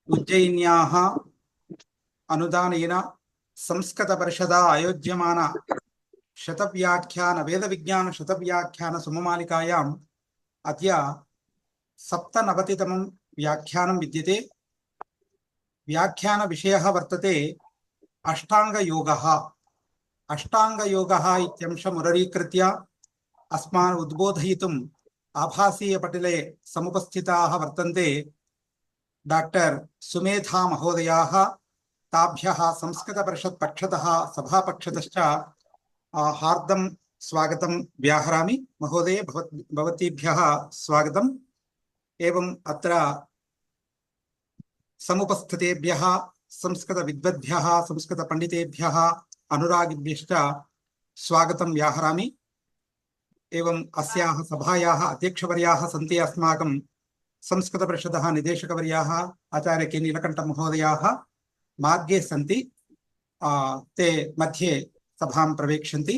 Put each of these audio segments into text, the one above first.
उज्जयिन्याः अनुदानेन संस्कृतपरिषदा आयोज्यमान शतव्याख्यान वेदविज्ञान शतव्याख्यान सुममालिकायाम् अद्य 97तमं व्याख्यानं विद्यते। व्याख्यानविषयः वर्तते अष्टाङ्गयोगः। अष्टाङ्गयोगः इत्यंशमुररीकृत्य अस्मान् उद्बोधयितुम् आभासीयपटले समुपस्थिताः वर्तन्ते डॉक्टर सुमेधा महोदयाः। ताभ्यः संस्कृतपरिषत् पक्षतः सभापक्षतश्च हार्दं स्वागतं व्याहरामि। महोदय भवतीभ्यः स्वागतम्। एवं अत्र समुपस्थितेभ्यः संस्कृतविद्वद्भ्यः संस्कृतपण्डितेभ्यः अनुरागिभ्यश्च स्वागतं व्याहरामि। एवं अस्याः सभायाः अध्यक्षवर्याः सन्ति अस्माकं संस्कृतपरिषदः निदेशकवर्याः आचार्य के नीलकण्ठ महोदयाः मार्गे सन्ति। ते मध्ये सभां प्रवेक्षन्ति।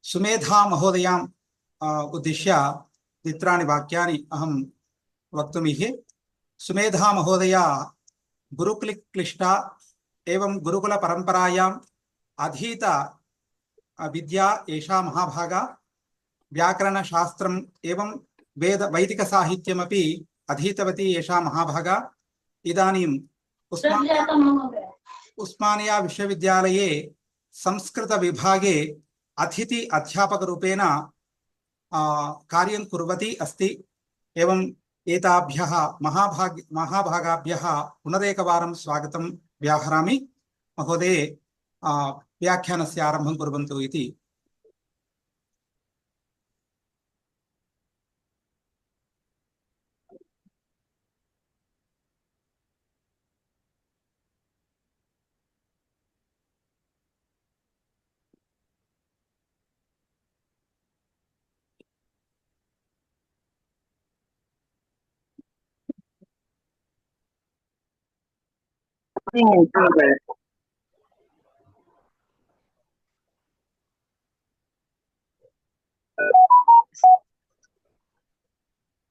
सुमेधा महोदयाम् उद्दिश्य द्वित्राणि वाक्यानि अहं वक्तुमिहे। सुमेधा महोदया गुरुकुलक्लिष्टा एवं गुरुकुलपरम्परायाम् अधीत विद्या एषा महाभागा। व्याकरणशास्त्रम् एवं वैदिकसाहित्यमपि अधीतवती एषा महाभागा। इदानीम् उस्मानिया विश्वविद्यालये संस्कृतविभागे अतिथि अध्यापकरूपेण कार्यं कुर्वती अस्ति। एवं एताभ्यः महाभागाभ्यः पुनरेकवारं स्वागतं व्याहरामि। महोदये व्याख्यानस्य आरम्भं कुर्वन्तु इति।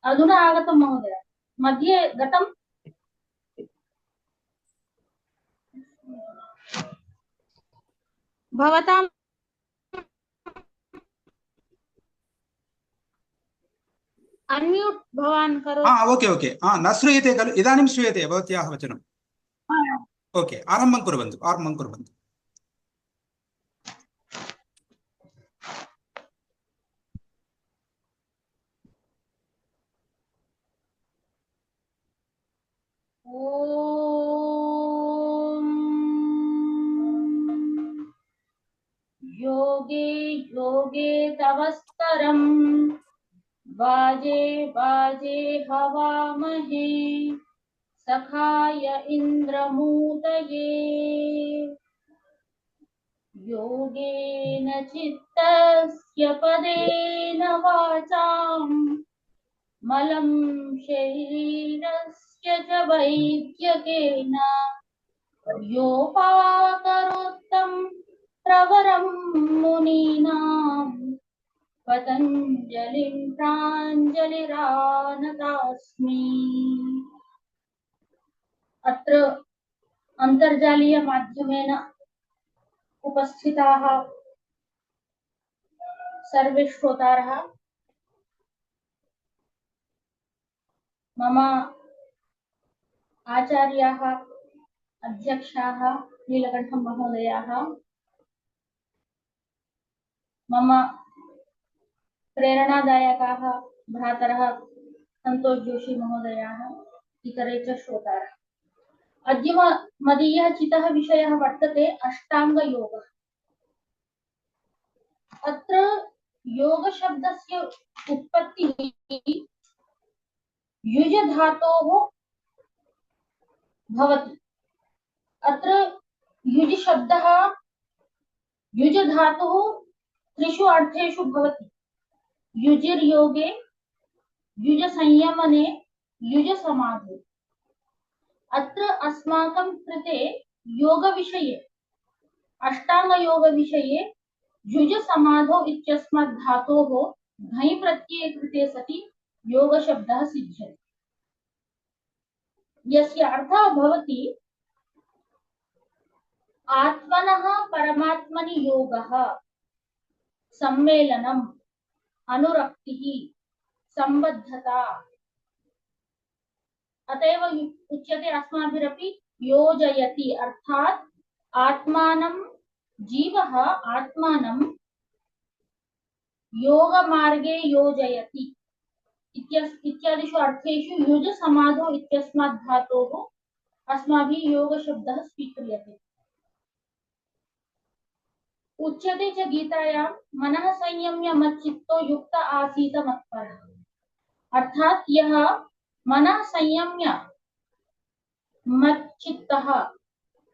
अधुना आगतं महोदय। मध्ये गतम् भवताम् अन्म्यूट् भवान् करोतु। ओके ओके न श्रूयते खलु? इदानीं श्रूयते भवत्याः वचनम्। ओके, आरम्भं कुर्वन्तु। योगे योगे तवस्तरम् बाजे बाजे हवामहे सखाय इन्द्रमूतये योगेन चित्तस्य पदेन वाचाम् मलं शरीरस्य च वैद्यकेन योपाकरोत्तं प्रवरं मुनीनां पतञ्जलिं प्राञ्जलिरानतास्मि। अत्र अन्तर्जालीय माध्यमेन उपस्थिताः सर्वे श्रोतारः मम आचार्याः अध्यक्षाः नीलकण्ठ महोदयाः, मम प्रेरणादायकाः भ्रातरः संतोष जोशी महोदयाः, इतरे च श्रोतारः। अद्य मदीयः चितः विषयः वर्तते अष्टाङ्गयोगः। अत्र योगशब्दस्य उत्पत्तिः युज धातोः भवति। अत्र युज शब्दः युज धातुः त्रिषु अर्थेषु भवति। युजिर्योगे, युज संयमने, युज समाधौ। अत्र अस्माकं कृते योग विषये अष्टांग योग विषये युज समाधौ इत्यस्मात् धातोः घञ् प्रत्यये कृते सति योगशब्दः सिद्ध्यति। यस्य अर्थः भवति आत्मनः परमात्मनि योगः, सम्मेलनम्, अनुरक्तिः, संबद्धता। अतएव उच्यते अस्माभिरपि योजयति, अर्थात आत्मानं जीवः आत्मानं योगमार्गे योजयति इत्यादिषु अर्थेषु युज समाधो इत्यस्मात् धातोः अस्माभिः योगशब्दः स्वीक्रियते। उच्यते च गीतायां मनः संयम्य मच्चित्तो युक्त आसीत मत्परः, अर्थात यह मनः संयम्य मच्चित्तः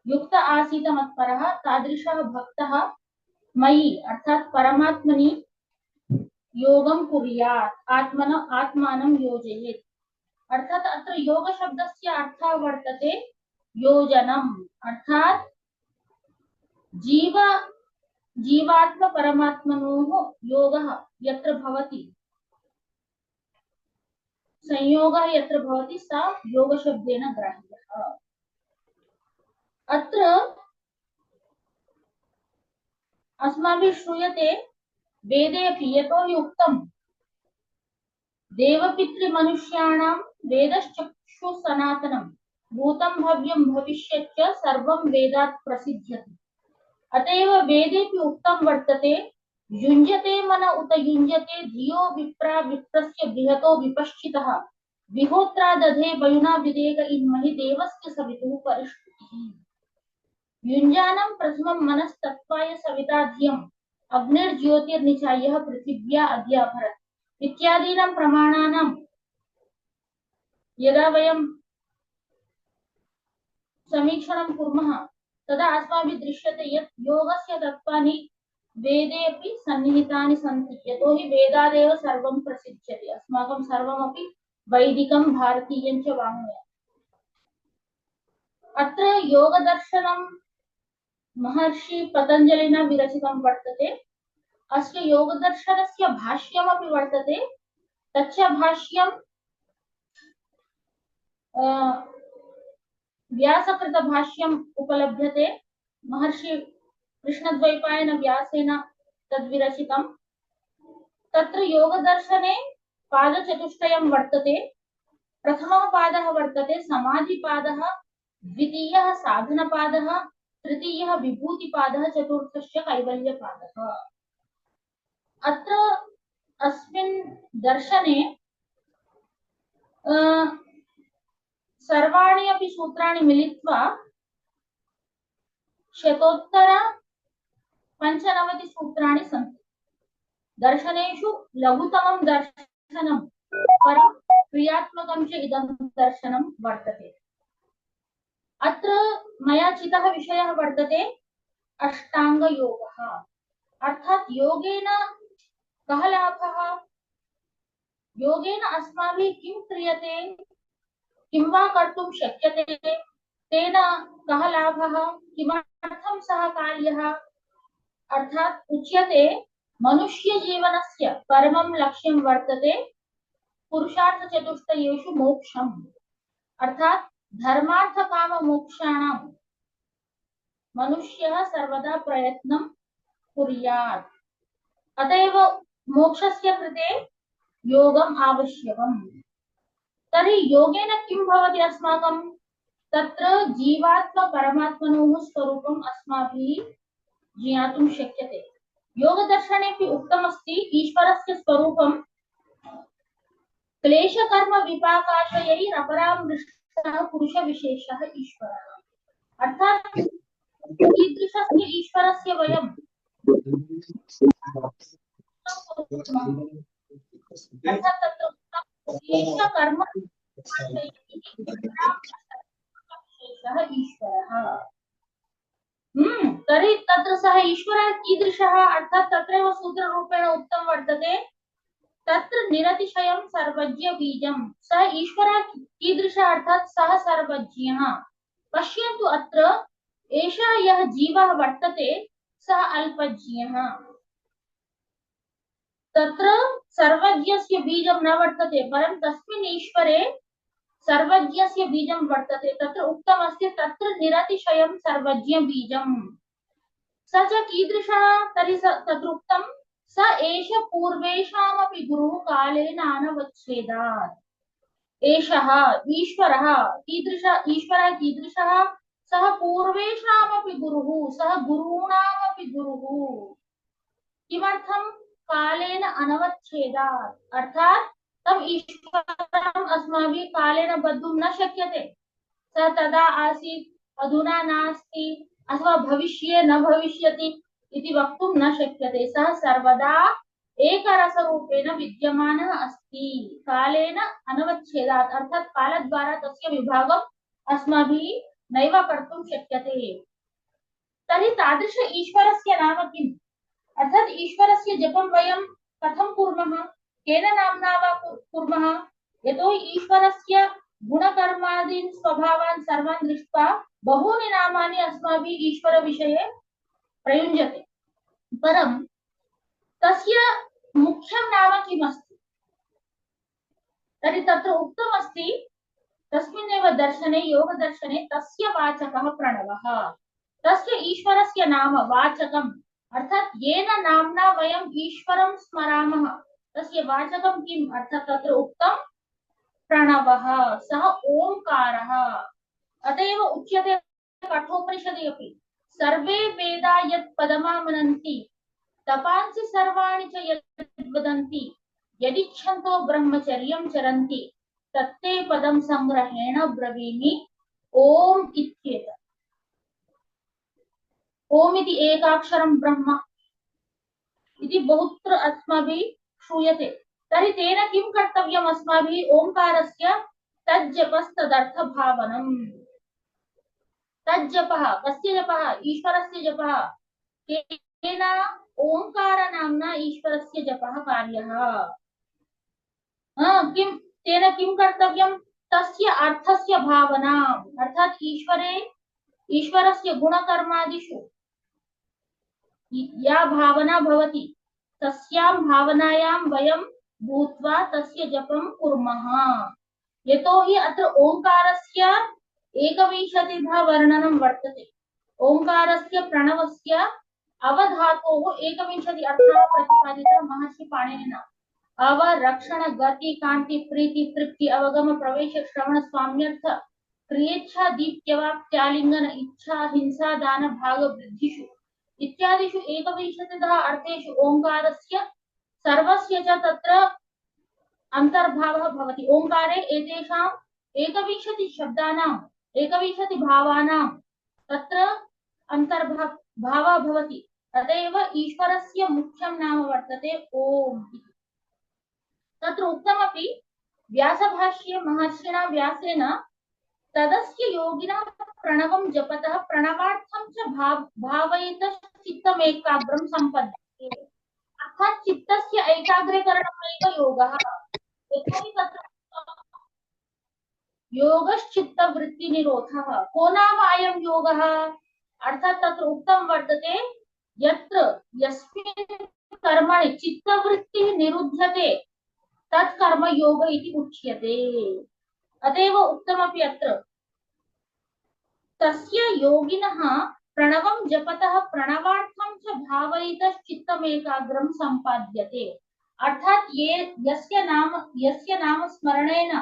युक्त आसीत मत्परः तादृशः भक्तः मयि अर्थात परमात्मनि योगं कुर्यात्, आत्मानं योजयेत्। अर्थात अत्र योग शब्दस्य अर्थः वर्तते योजनम्, अर्थात जीवात्म परमात्मनोः योगः यत्र भवति, संयोगः यत्र भवति स योगशब्देन ग्राह्यः। अत्र अस्माभिः श्रूयते वेदे अपि यतो हि उक्तम् देवपितृमनुष्याणां वेदश्चक्षु सनातनं भूतं भव्यं भविष्यत् च सर्वं वेदात् प्रसिद्ध्यति। अतएव वेदेपि उक्तं वर्तते युञ्जते मन उत युञ्जते धियो विप्रा विप्रस्य बृहतो विपश्चितः विहोत्रा दधे वयुना विदेक इन्महि देवस्य सवितुः परिष्कृतिः। युञ्जानं प्रथमं मनस्तत्त्वाय सविता धियम् अग्निर्ज्योतिर्निचायः पृथिव्या अद्य अभरत् इत्यादीनां प्रमाणानां यदा वयं समीक्षणं कुर्मः तदा अस्माभिः दृश्यते यत् योगस्य तत्त्वानि वेदे अपि सन्निहितानि सन्ति। यतो हि वेदादेव सर्वं प्रसिद्ध्यति, अस्माकं सर्वमपि वैदिकं भारतीयं च वाङ्मयम्। अत्र योगदर्शनं महर्षि पतञ्जलिना विरचितं वर्तते। अस्य योगदर्शनस्य भाष्यमपि वर्तते। तच्च भाष्यं व्यासकृत भाष्यम् उपलभ्यते। महर्षि कृष्णद्वैपायन व्यासेन तद्विरचितं। तत्र योगदर्शने पादचतुष्टयं वर्तते। प्रथमः पादः वर्तते समाधिपादः, द्वितीयः साधनपादः, तृतीयः विभूतिपादः, चतुर्थश्च कैवल्यपादः। अत्र अस्मिन् दर्शने सर्वाणि अपि सूत्राणि मिलित्वा शतोत्तर 95 सूत्राणि सन्ति। दर्शनेषु लघुतमं दर्शनं परं क्रियात्मकं च इदं दर्शनं वर्तते। अत्र मया चितः विषयः वर्तते अष्टाङ्गयोगः, अर्थात् योगेन कः लाभः, योगेन अस्माभिः किं क्रियते, किं वा कर्तुं शक्यते, तेन कः लाभः, किमर्थं सः कार्यः। अर्थात उच्यते मनुष्य जीवनस्य परमं लक्ष्यं वर्तते पुरुषार्थ चतुष्टयेषु मोक्षम्, अर्थात धर्मार्थ काम मोक्षाणां मनुष्यः सर्वदा प्रयत्नं कुर्यात्। अतएव मोक्षस्य कृते योगम् आवश्यकम्। तर्हि योगेन किं भवति अस्माकं, तत्र जीवात्म परमात्मनोः स्वरूपम् अस्माभिः ज्ञातुं शक्यते। योगदर्शनेऽपि उक्तमस्ति ईश्वरस्य स्वरूपं क्लेशकर्म विपाकाशयैरपरामृष्टः पुरुषविशेषः ईश्वरः। अर्थात् कीदृशस्य ईश्वरस्य वयं अर्थात् तत्र क्लेशकर्म विशेषः ईश्वरः। तर्हि तत्र सः ईश्वरः कीदृशः, अर्थात् तत्रैव सूत्ररूपेण उक्तं वर्तते तत्र निरतिशयं सर्वज्ञ बीजं। सः ईश्वरः कीदृशः, अर्थात् सः सर्वज्ञः। पश्यन्तु अत्र एषः यः जीवः वर्तते सः अल्पज्ञः। तत्र सर्वज्ञस्य बीजं न वर्तते, परं तस्मिन् ईश्वरे सर्वज्ञस्य बीजं वर्तते। तत्र उक्तमस्ति तत्र निरतिशयं सर्वज्ञ बीजम्। स च कीदृशः? तर्हि तत्र उक्तं स एष पूर्वेषामपि गुरुः कालेन अनवच्छेदात्। एषः ईश्वरः कीदृशः? सः पूर्वेषामपि गुरुः, सः गुरूणामपि गुरुः। किमर्थं? कालेन अनवच्छेदात्, अर्थात तम ईश्वरम् अस्माभिः कालेन बद्धुं न शक्यते। स तदा आसीत्, अधुना नास्ति, अथवा भविष्ये न भविष्यति इति वक्तुं न शक्यते। सः सर्वदा एकरसरूपेण विद्यमानः अस्ति, कालेन अनवच्छेदात्, अर्थात कालद्वारा तस्य विभागम् अस्माभिः नैव कर्तुं शक्यते। तर्हि तादृश ईश्वरस्य नाम किम्? अर्थात ईश्वरस्य जपं वयं कथं कुर्मः, केन नाम्ना वा कुर्मः? यतो ईश्वरस्य गुणकर्मादीन् स्वभावान् सर्वान् दृष्ट्वा बहूनि नामानि अस्माभिः ईश्वरविषये प्रयुञ्जते, परं तस्य मुख्यं नाम किमस्ति? तर्हि तत्र उक्तमस्ति तस्मिन्नेव दर्शने, योगदर्शने, तस्य वाचकः प्रणवः। तस्य ईश्वरस्य नाम वाचकम्, अर्थात येन नाम्ना वयम् ईश्वरं स्मरामः, तस्य वाचकं किम्? अर्थात तत्र उक्तं प्रणवः, सः ओंकारः। अतएव उच्यते कठोपनिषदि अपि सर्वे वेदा यत् पदमामनन्ति तपांसि सर्वाणि च यद् वदन्ति यदिच्छन्तो ब्रह्मचर्यं चरन्ति तत्ते पदं संग्रहेण ब्रवीमि ओम इत्येतत्। ओम इति एकाक्षरं ब्रह्म इति बहुत्र अस्माभिः श्रूयते। तर्हि तेन किं कर्तव्यम् अस्माभिः? ओंकारस्य तज्जपस्तदर्थभावनम्। तज्जपः, कस्य जपः? ईश्वरस्य जपः। केन? ओंकार नाम्ना ईश्वरस्य जपः कार्यः। किं तेन किं कर्तव्यं? तस्य अर्थस्य भावना, अर्थात ईश्वरस्य गुणकर्मादिषु या भावना भवति तस्यां भावनायां वयं भूत्वा तस्य जपं कुर्मः। यतोहि अत्र ओंकारस्य एकविंशतिधा वर्णनं वर्तते। ओंकारस्य प्रणवस्य अवधातोः एकविंशति अर्थः प्रतिपादितः महर्षि पाणिनिना। अव, रक्षण, गति, कांति, प्रीति, तृप्ति, अवगम, प्रवेश, श्रवण, स्वाम्यर्थ, क्रियेच्छा, दीप्त्यवाप्त्यालिंगन, इच्छा, हिंसा, दान, भाग, वृद्धिषु इत्यादिषु एकविंशतितः अर्थेषु ओंकारस्य सर्वस्य च तत्र अंतर्भावः भवति। ओंकारे एतेषां एकविंशति शब्दानां, एकविंशति भावानां तत्र अंतर्भावः भवति। तदेव ईश्वरस्य मुख्यं नाम वर्तते ओम इति। तत्र उक्तमपि व्यासभाष्ये महर्षिणा व्यासेन तदस्य योगिनः प्रणवं जपतः प्रणवार्थं च भावयितः चित्तमेकाग्रं सम्पद्यते। अर्थात चित्तस्य एकाग्रीकरणमेव योगः। यतोहि तत्र योगश्चित्तवृत्तिनिरोधः। को नाम अयं योगः? अर्थात तत्र उक्तं वर्तते यत्र यस्मिन् कर्मणि चित्तवृत्तिः निरुध्यते तत् कर्म योग इति उच्यते। अतएव उक्तमपि अत्र तस्य योगिनः प्रणवं जपतः प्रणवार्थं च भावयितः चित्तमेकाग्रं सम्पाद्यते। अर्थात यस्य नाम स्मरणेन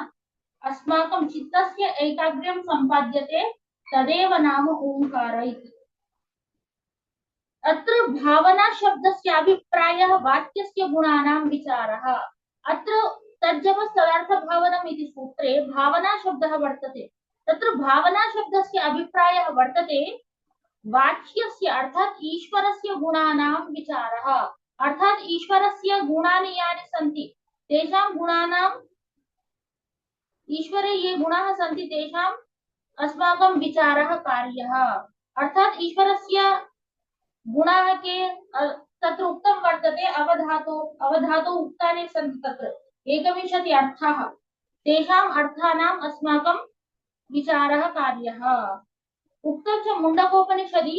अस्माकं चित्तस्य एकाग्र्यं सम्पाद्यते तदेव नाम ओंकार इति। अत्र भावना शब्दस्य अभिप्रायः वाक्यस्य गुणानां विचारः। अत्र तज्जपस्तदर्थभावनम् इति सूत्रे भावना शब्दः वर्तते। तत्र भावना शब्दस्य अभिप्रायः वर्तते वाच्यस्य, अर्थात ईश्वरस्य गुणानां विचारः। अर्थात ईश्वरस्य गुणानि यानि सन्ति तेषां गुणानां, ईश्वरे ये गुणाः सन्ति तेषाम् अस्माकं विचारः कार्यः। अर्थात ईश्वरस्य गुणाः के? तत्र उक्तं वर्तते अवधातो उक्तानि सन्ति तत्र एकविंशति अर्थाः। तेषाम् अर्थानाम् अस्माकं विचारः कार्यः। उक्तं च मुण्डकोपनिषदि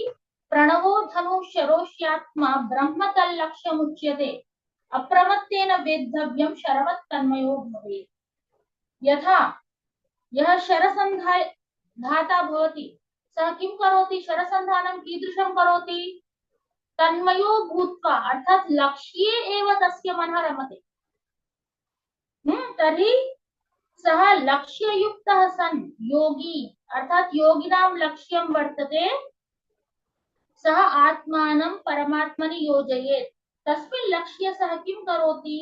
प्रणवो धनुः शरोष्यात्मा ब्रह्म तल्लक्ष्यमुच्यते। अप्रमत्तेन वेद्धव्यं शरवत् तन्मयो भवेत्। यथा यः शरसन्धाय धाता भवति सः किं करोति, शरसन्धानं कीदृशं करोति, तन्मयो भूत्वा अर्थात लक्ष्ये एव तस्य मनः रमते। तर्हि सः लक्ष्ययुक्तः सन् योगी अर्थात योगिनां लक्ष्यं वर्तते, सः आत्मानं परमात्मनि योजयेत्। तस्मिन् लक्ष्ये सः किं करोति,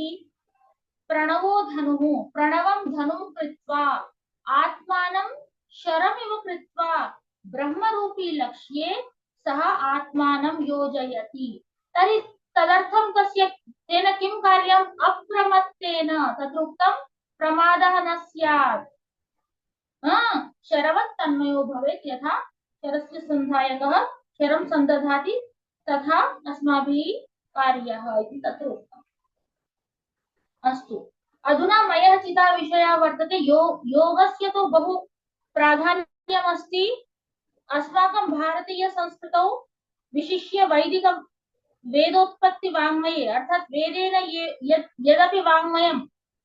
प्रणवो धनुः, प्रणवं धनुं कृत्वा आत्मानं शरमिव कृत्वा ब्रह्मरूपी लक्ष्ये सः आत्मानं योजयति। तर्हि तदर्थं तस्य तेन किं कार्यम्, अप्रमत्तेन, तत्र उक्तं प्रमादः न स्यात्, शरवत् तन्मयो भवेत्। यथा शरस्य सन्धायकः शरं सन्दधाति तथा अस्माभिः कार्यः इति तत्र उक्तम्। अस्तु, अधुना मया चिता विषयः वर्तते, योगस्य तु बहु प्राधान्यमस्ति अस्माकं भारतीय संस्कृतौ, विशिष्य वैदिक वेदोत्पत्ति वाङ्मये अर्थात वेदेन यदपि वाङ्मयम्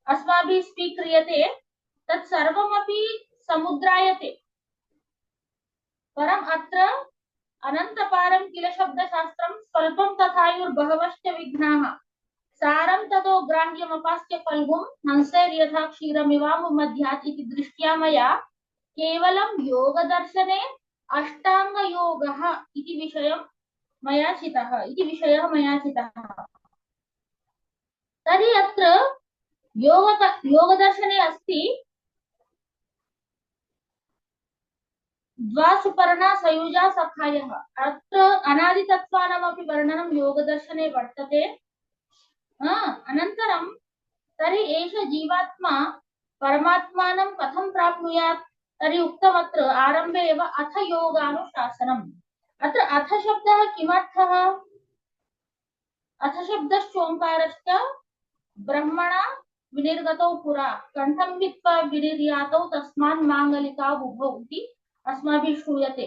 अस्माभिः स्वीक्रियते तत् सर्वमपि समुद्रायते। परम् अत्र अनन्तपारं किल शब्दशास्त्रं स्वल्पं तथायुर्बहवश्च विघ्नाः सारं ततो ग्राह्यमपास्य फल्गुं हंसैर्यथा क्षीरमिवामुमध्यात् इति दृष्ट्या मया केवलं योगदर्शने अष्टाङ्गयोगः इति विषयः मया चितः। तर्हि अत्र योगदर्शने अस्ति द्वासुपर्णा सयुजा सखायः। अत्र अनादितत्त्वानामपि वर्णनं योगदर्शने वर्तते। अनन्तरं तर्हि एष जीवात्मा परमात्मानं कथं प्राप्नुयात्, तर्हि उक्तमत्र आरम्भे एव अथ योगानुशासनम्। अत्र अथ शब्दः किमर्थः, अथ शब्दश्चोङ्कारश्च ब्रह्मणा विनिर्गतौ पुरा कण्ठं भित्त्वा विनिर्यातौ तस्मान् माङ्गलिका बुभौ इति अस्माभिः श्रूयते।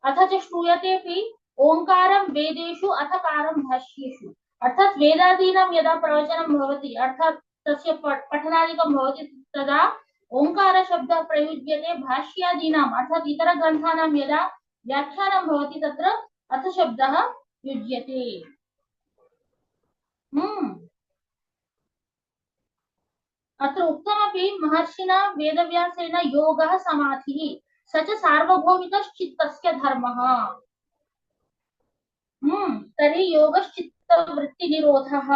अथ च श्रूयतेऽपि ओङ्कारं वेदेषु अथकारं भाष्येषु, अर्थात् वेदादीनां यदा प्रवचनं भवति अर्थात् तस्य पठनादिकं भवति तदा ओङ्कार शब्दः प्रयुज्यते। भाष्यादीनाम् अर्थात् इतरग्रन्थानां यदा व्याख्यानं भवति तत्र अथ शब्दः युज्यते। अत्र उक्तमपि महर्षिणा वेदव्यासेन योगः समाधिः स च सार्वभौमिकश्चित्तस्य धर्मः। तर्हि योगश्चित्तवृत्तिनिरोधः,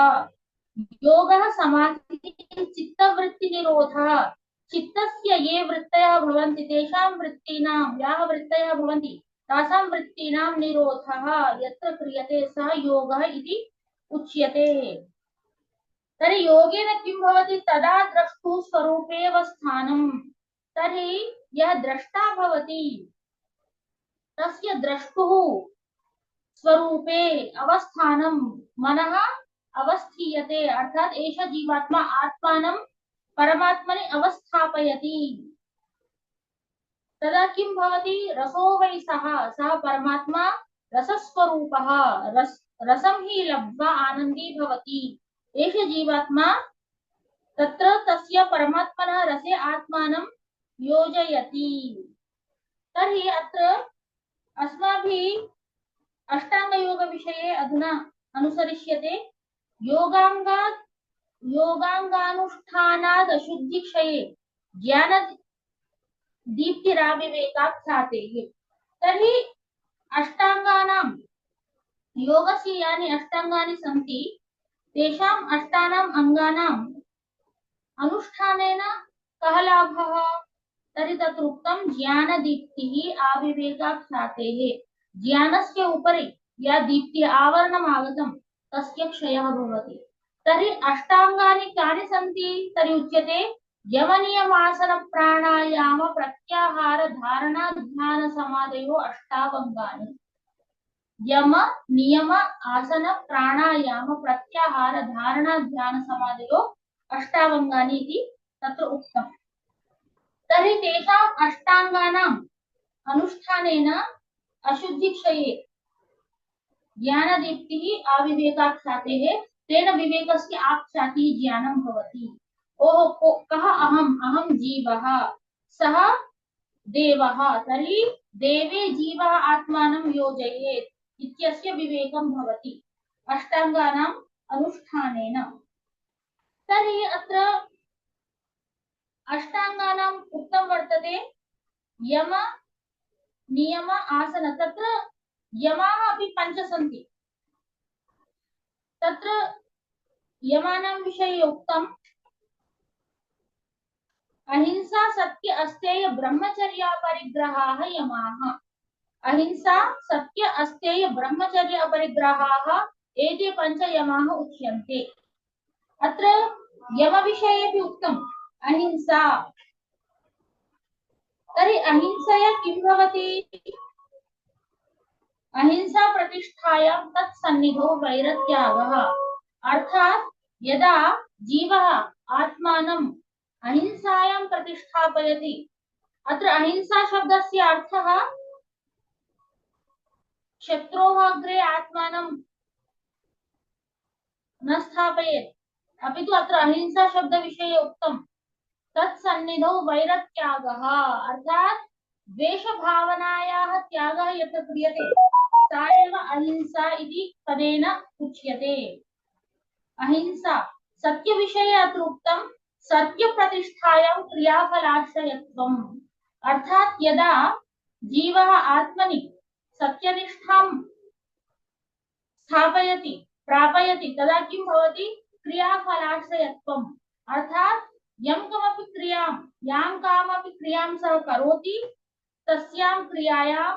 योगः समाधिः चित्तवृत्तिनिरोधः, चित्तस्य ये वृत्तयः भवन्ति तेषां वृत्तीनां याः वृत्तयः भवन्ति तासां वृत्तीनां निरोधः यत्र क्रियते सः योगः इति उच्यते। तर्हि योगेन किं भवति, तदा द्रष्टुः स्वरूपेव स्थानं। तर्हि यः द्रष्टा भवति तस्य द्रष्टुः स्वरूपे अवस्थानं मनः अवस्थीयते, अर्थात एष जीवात्मा आत्मानं परमात्मनि अवस्थापयति। तदा किं भवति, रसो वै सः परमात्मा रसस्वरूपः, रसं हि लब्ध्वा आनन्दी भवति। एष जीवात्मा तत्र तस्य परमात्मनः रसे आत्मानं योजयति। तर्हि अत्र अस्माभिः अष्टांगयोग विषये अधुना अनुसरिष्यते। योगांगानुष्ठानाद् अशुद्धिक्षये ज्ञान दीप्तिराविवेकात् ख्यातेः। तर्हि अष्टांगानां योगस्य यानि अष्टांगानि सन्ति तेषाम् अष्टानाम् अंगानाम् अनुष्ठानेन कः लाभः, तर्हि तत्र उक्तं ज्ञानदीप्तिः आविवेकात् ख्यातेः। ज्ञानस्य उपरि या दीप्ति आवरणम् आगतं तस्य क्षयः भवति। तर्हि अष्टांगानि कानि सन्ति, तर्हि उच्यते यमनियमासन प्राणायाम प्रत्याहार धारणा ध्यान समाधयो अष्टावङ्गानि। यम नियम आसन प्राणायाम प्रत्याहार धारणा ध्यान समाधयो अष्टावङ्गानि इति तत्र उक्तम्। तर्हि तेषाम् अष्टांगानाम् अनुष्ठानेन अशुद्धिक्षये ज्ञानदीप्तिः आविवेकात् ख्यातेः तेन विवेकस्य आक्षाति ज्ञानं भवति। कः अहम् अहं जीवः सः देवः तर्हि देवे जीवः आत्मानं योजयेत् इत्यस्य विवेकं भवति अष्टाङ्गानाम् अनुष्ठानेन। तर्हि अत्र अष्टाङ्गानाम् उक्तं वर्तते यम नियम आसन। तत्र यमाः अपि पञ्च सन्ति। तत्र यमानां विषये उक्तम् अहिंसा सत्य अस्तेय ब्रह्मचर्य परिग्रहाः यमाः। अहिंसा सत्य अस्तेय ब्रह्मचर्य परिग्रहाः एते पञ्च यमाः उच्यन्ते। अत्र यम विषये उक्तम् अहिंसा। तर्हि अहिंसया किं भवति? अहिंसा प्रतिष्ठायां तत्सन्निधौ वैरत्यागः। अर्थात् यदा जीवः आत्मानम् अहिंसायां प्रतिष्ठापयति। अत्र अहिंसा शब्दस्य अर्थः शत्रोः अग्रे आत्मानं न स्थापयेत्, अपि तु अत्र अहिंसा शब्द विषये उक्तम् तत्सन्निधौ वैरत्यागः। अर्थात् द्वेषभावनायाः त्यागः यत्र क्रियते सा एव अहिंसा इति पदेन उच्यते। अहिंसा सत्यविषये अत्र उक्तं सत्यप्रतिष्ठायां क्रियाफलाश्रयत्वम्। अर्थात् यदा जीवः आत्मनि सत्यनिष्ठां स्थापयति प्रापयति तदा किं भवति? क्रियाफलाश्रयत्वम्। अर्थात् यं कमपि क्रियां यां कामपि क्रियां सः करोति तस्यां क्रियायां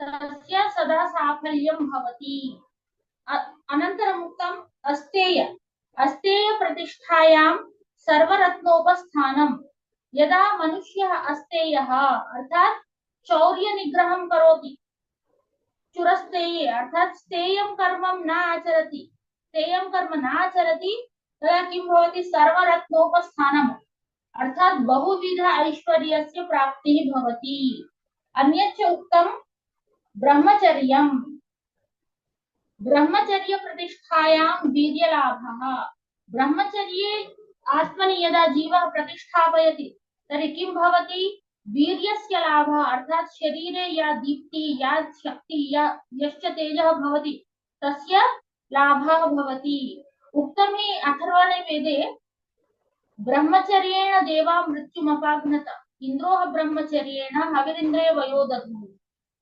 तस्य सदा साफल्यं भवति। अनन्तरम् उक्तम् अस्तेय। अस्तेय प्रतिष्ठायां सर्वरत्नोपस्थानम्। यदा मनुष्यः अस्तेयः अर्थात् चौर्य निग्रहं करोति चुरस्तेये अर्थात् स्तेयं कर्मं न आचरति तदा किं भवति? सर्वरत्नोपस्थानम् अर्थात् बहुविध ऐश्वर्यस्य प्राप्तिः भवति। अन्यच्च उक्तं ब्रह्मचर्यम्। ब्रह्मचर्य प्रतिष्ठायां वीर्यलाभः। ब्रह्मचर्ये आत्मनि यदा जीवः प्रतिष्ठापयति तर्हि किं भवति? वीर्यस्य लाभः अर्थात् शरीरे या दीप्ति या शक्ति या यश्च तेजः भवति तस्य लाभः भवति। उक्तं हि अथर्वणे वेदे ब्रह्मचर्येण देवा मृत्युमपाघ्नत इन्द्रोः ब्रह्मचर्येण हविरिन्द्रे वयो दधुः।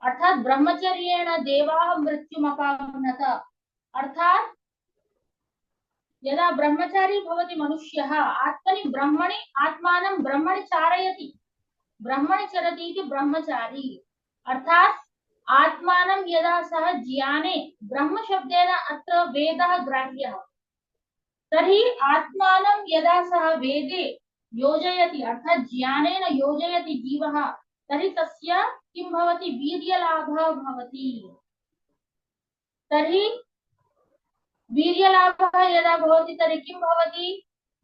अर्थात ब्रह्मचर्येण देवाः मृत्युमपाघ्नत। अर्थात यदा ब्रह्मचारी भवति मनुष्यः आत्मनि ब्रह्मणि आत्मानं ब्रह्मणि चारयति ब्रह्मणि चरति इति ब्रह्मचारी। अर्थात आत्मानं यदा सः ज्ञाने ब्रह्म शब्देन अत्र वेदः ग्राह्यः तर्हि आत्मानं यदा सः वेदे योजयति अर्थात ज्ञानेन योजयति जीवः तर्हि तस्य किं भवति? वीर्यलाभः भवति। तर्हि वीर्यलाभः यदा भवति तर्हि किं भवति?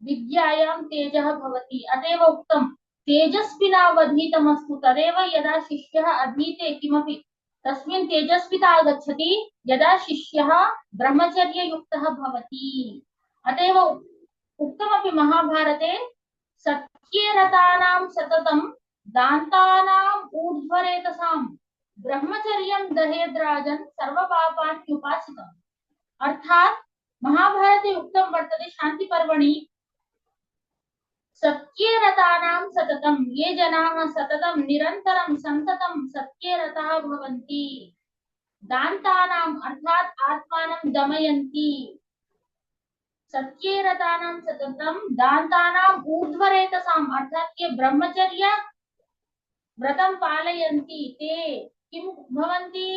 विद्यायां तेजः भवति। अतएव उक्तं तेजस्विनावधीतमस्तु। तदेव यदा शिष्यः अधीते किमपि तस्मिन् तेजस्विता आगच्छति यदा शिष्यः ब्रह्मचर्ययुक्तः भवति। अतएव उक्तमपि महाभारते सत्ये रतानां सततं दान्तानाम् ऊर्ध्वरेतसाम् ब्रह्मचर्यं दहेद्राजन् सर्वपापान्युपासितम्। अर्थात महाभारते उक्तं वर्तते शांति पर्वणि सत्ये रतानां सततं ये जनाः सततं निरन्तरं सन्ततं सत्ये रताः भवन्ति दान्तानाम् अर्थात आत्मानं दमयन्ति सत्ये रतानां सततं दान्तानाम् ऊर्ध्वरेतसाम् अर्थात ये ब्रह्मचर्य व्रतं पालयन्ति ते किं भवन्ति?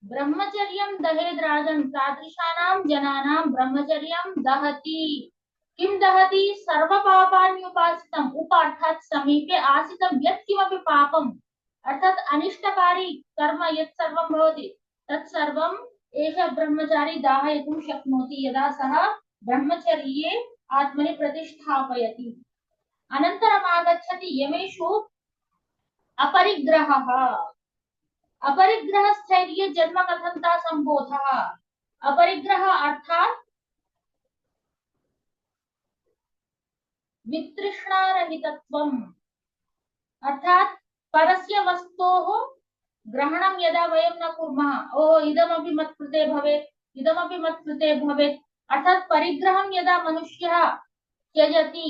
ब्रह्मचर्यं दहेद्राजन् तादृशानां जनानां ब्रह्मचर्यं दहति। किं दहति? सर्वपापान्युपासितम्। उप अर्थात् समीपे आसितं यत् किमपि पापम् अर्थात् अनिष्टकारी कर्म यत् सर्वं भवति तत् सर्वं एषः ब्रह्मचारी दाहयितुं शक्नोति यदा सः ब्रह्मचर्ये आत्मनि प्रतिष्ठापयति। अनन्तरम् आगच्छति यमेषु अपरिग्रहः। अपरिग्रह स्थैर्य जन्म कथनता संबोधः। अपरिग्रह अर्थात वितृष्णारहितत्वम् अर्थात परस्य वस्तोः ग्रहणं यदा वयं न कुर्मः, ओ इदमपि मत्कृते भवेत्, इदमपि मत्कृते भवेत्, अर्थात परिग्रहं यदा मनुष्यः त्यजति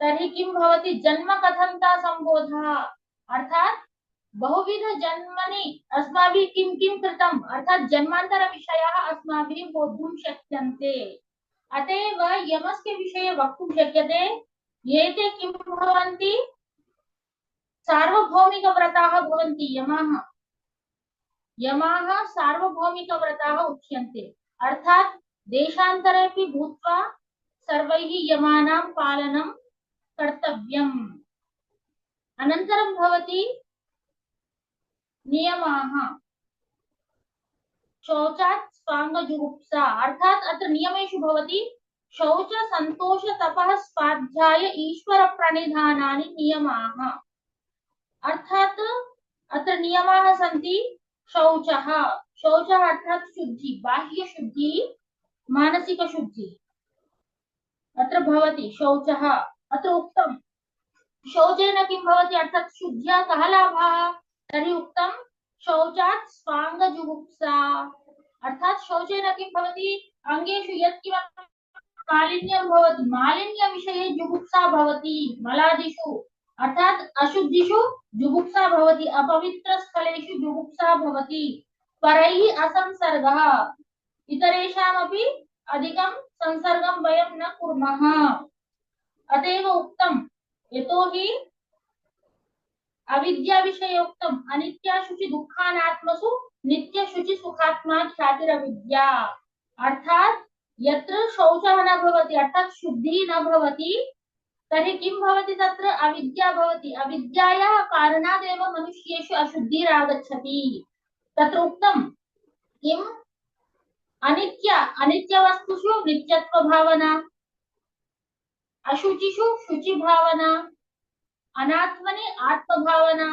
तर्हि किं भवति, जन्म कथन्ता संबोधः, अर्थात बहुविध जन्मनि अस्माभिः किं किं कृतम्, अर्थात जन्मांतर विषयाः अस्माभिः बोद्धुं शक्यन्ते। अतएव यमस्य विषये वक्तुं शक्यते एते किं भवन्ति, सार्वभौमिकव्रताः भवन्ति। यमाः सार्वभौमिकव्रताः उच्यन्ते, अर्थात देशान्तरेऽपि भूत्वा सर्वैः यमानां पालनं कर्तव्यम्। अनन्तरं भवति नियमाः, शौचात् स्वाङ्गजुगुप्सा, अर्थात अत्र नियमेषु भवति शौच सन्तोष तपः स्वाध्याय ईश्वर प्रणिधानानि नियमाः, अर्थात अत्र नियमाः सन्ति शौचः, शौचः अर्थात शुद्धि, बाह्य शुद्धि, मानसिक शुद्धि अत्र भवति शौचः। अत्र उक्तं शौचेन किं भवति, अर्थात शुद्ध्या कः लाभः, तर्हि उक्तं शौचात् स्वाङ्गजुगुप्सा, अर्थात शौचेन किं भवति, अंगेषु यत्किमपि मालिन्यं भवति, मालिन्य विषये जुगुप्सा भवति, मलादिषु अर्थात अशुद्धिषु जुगुप्सा भवति, अपवित्र स्थलेषु जुगुप्सा भवति, परैः असंसर्गः, इतरेषामपि अधिकं संसर्गं वयं न कुर्मः। अतएव उक्तं यतोहि अविद्या विषये उक्तम् अनित्या शुचि दुःखानात्मसु नित्य शुचि सुखात्मा ख्यातिरविद्या, अर्थात यत्र शौचः न भवति, अर्थात शुद्धि न भवति, तर्हि किं भवति, तत्र अविद्या भवति, अविद्यायाः कारणादेव मनुष्येषु अशुद्धिरागच्छति। तत्र उक्तं किम्, अनित्य वस्तुषु नित्यत्व भावना, अशुचिषु शुचि भावना, अनात्मनि आत्म भावना।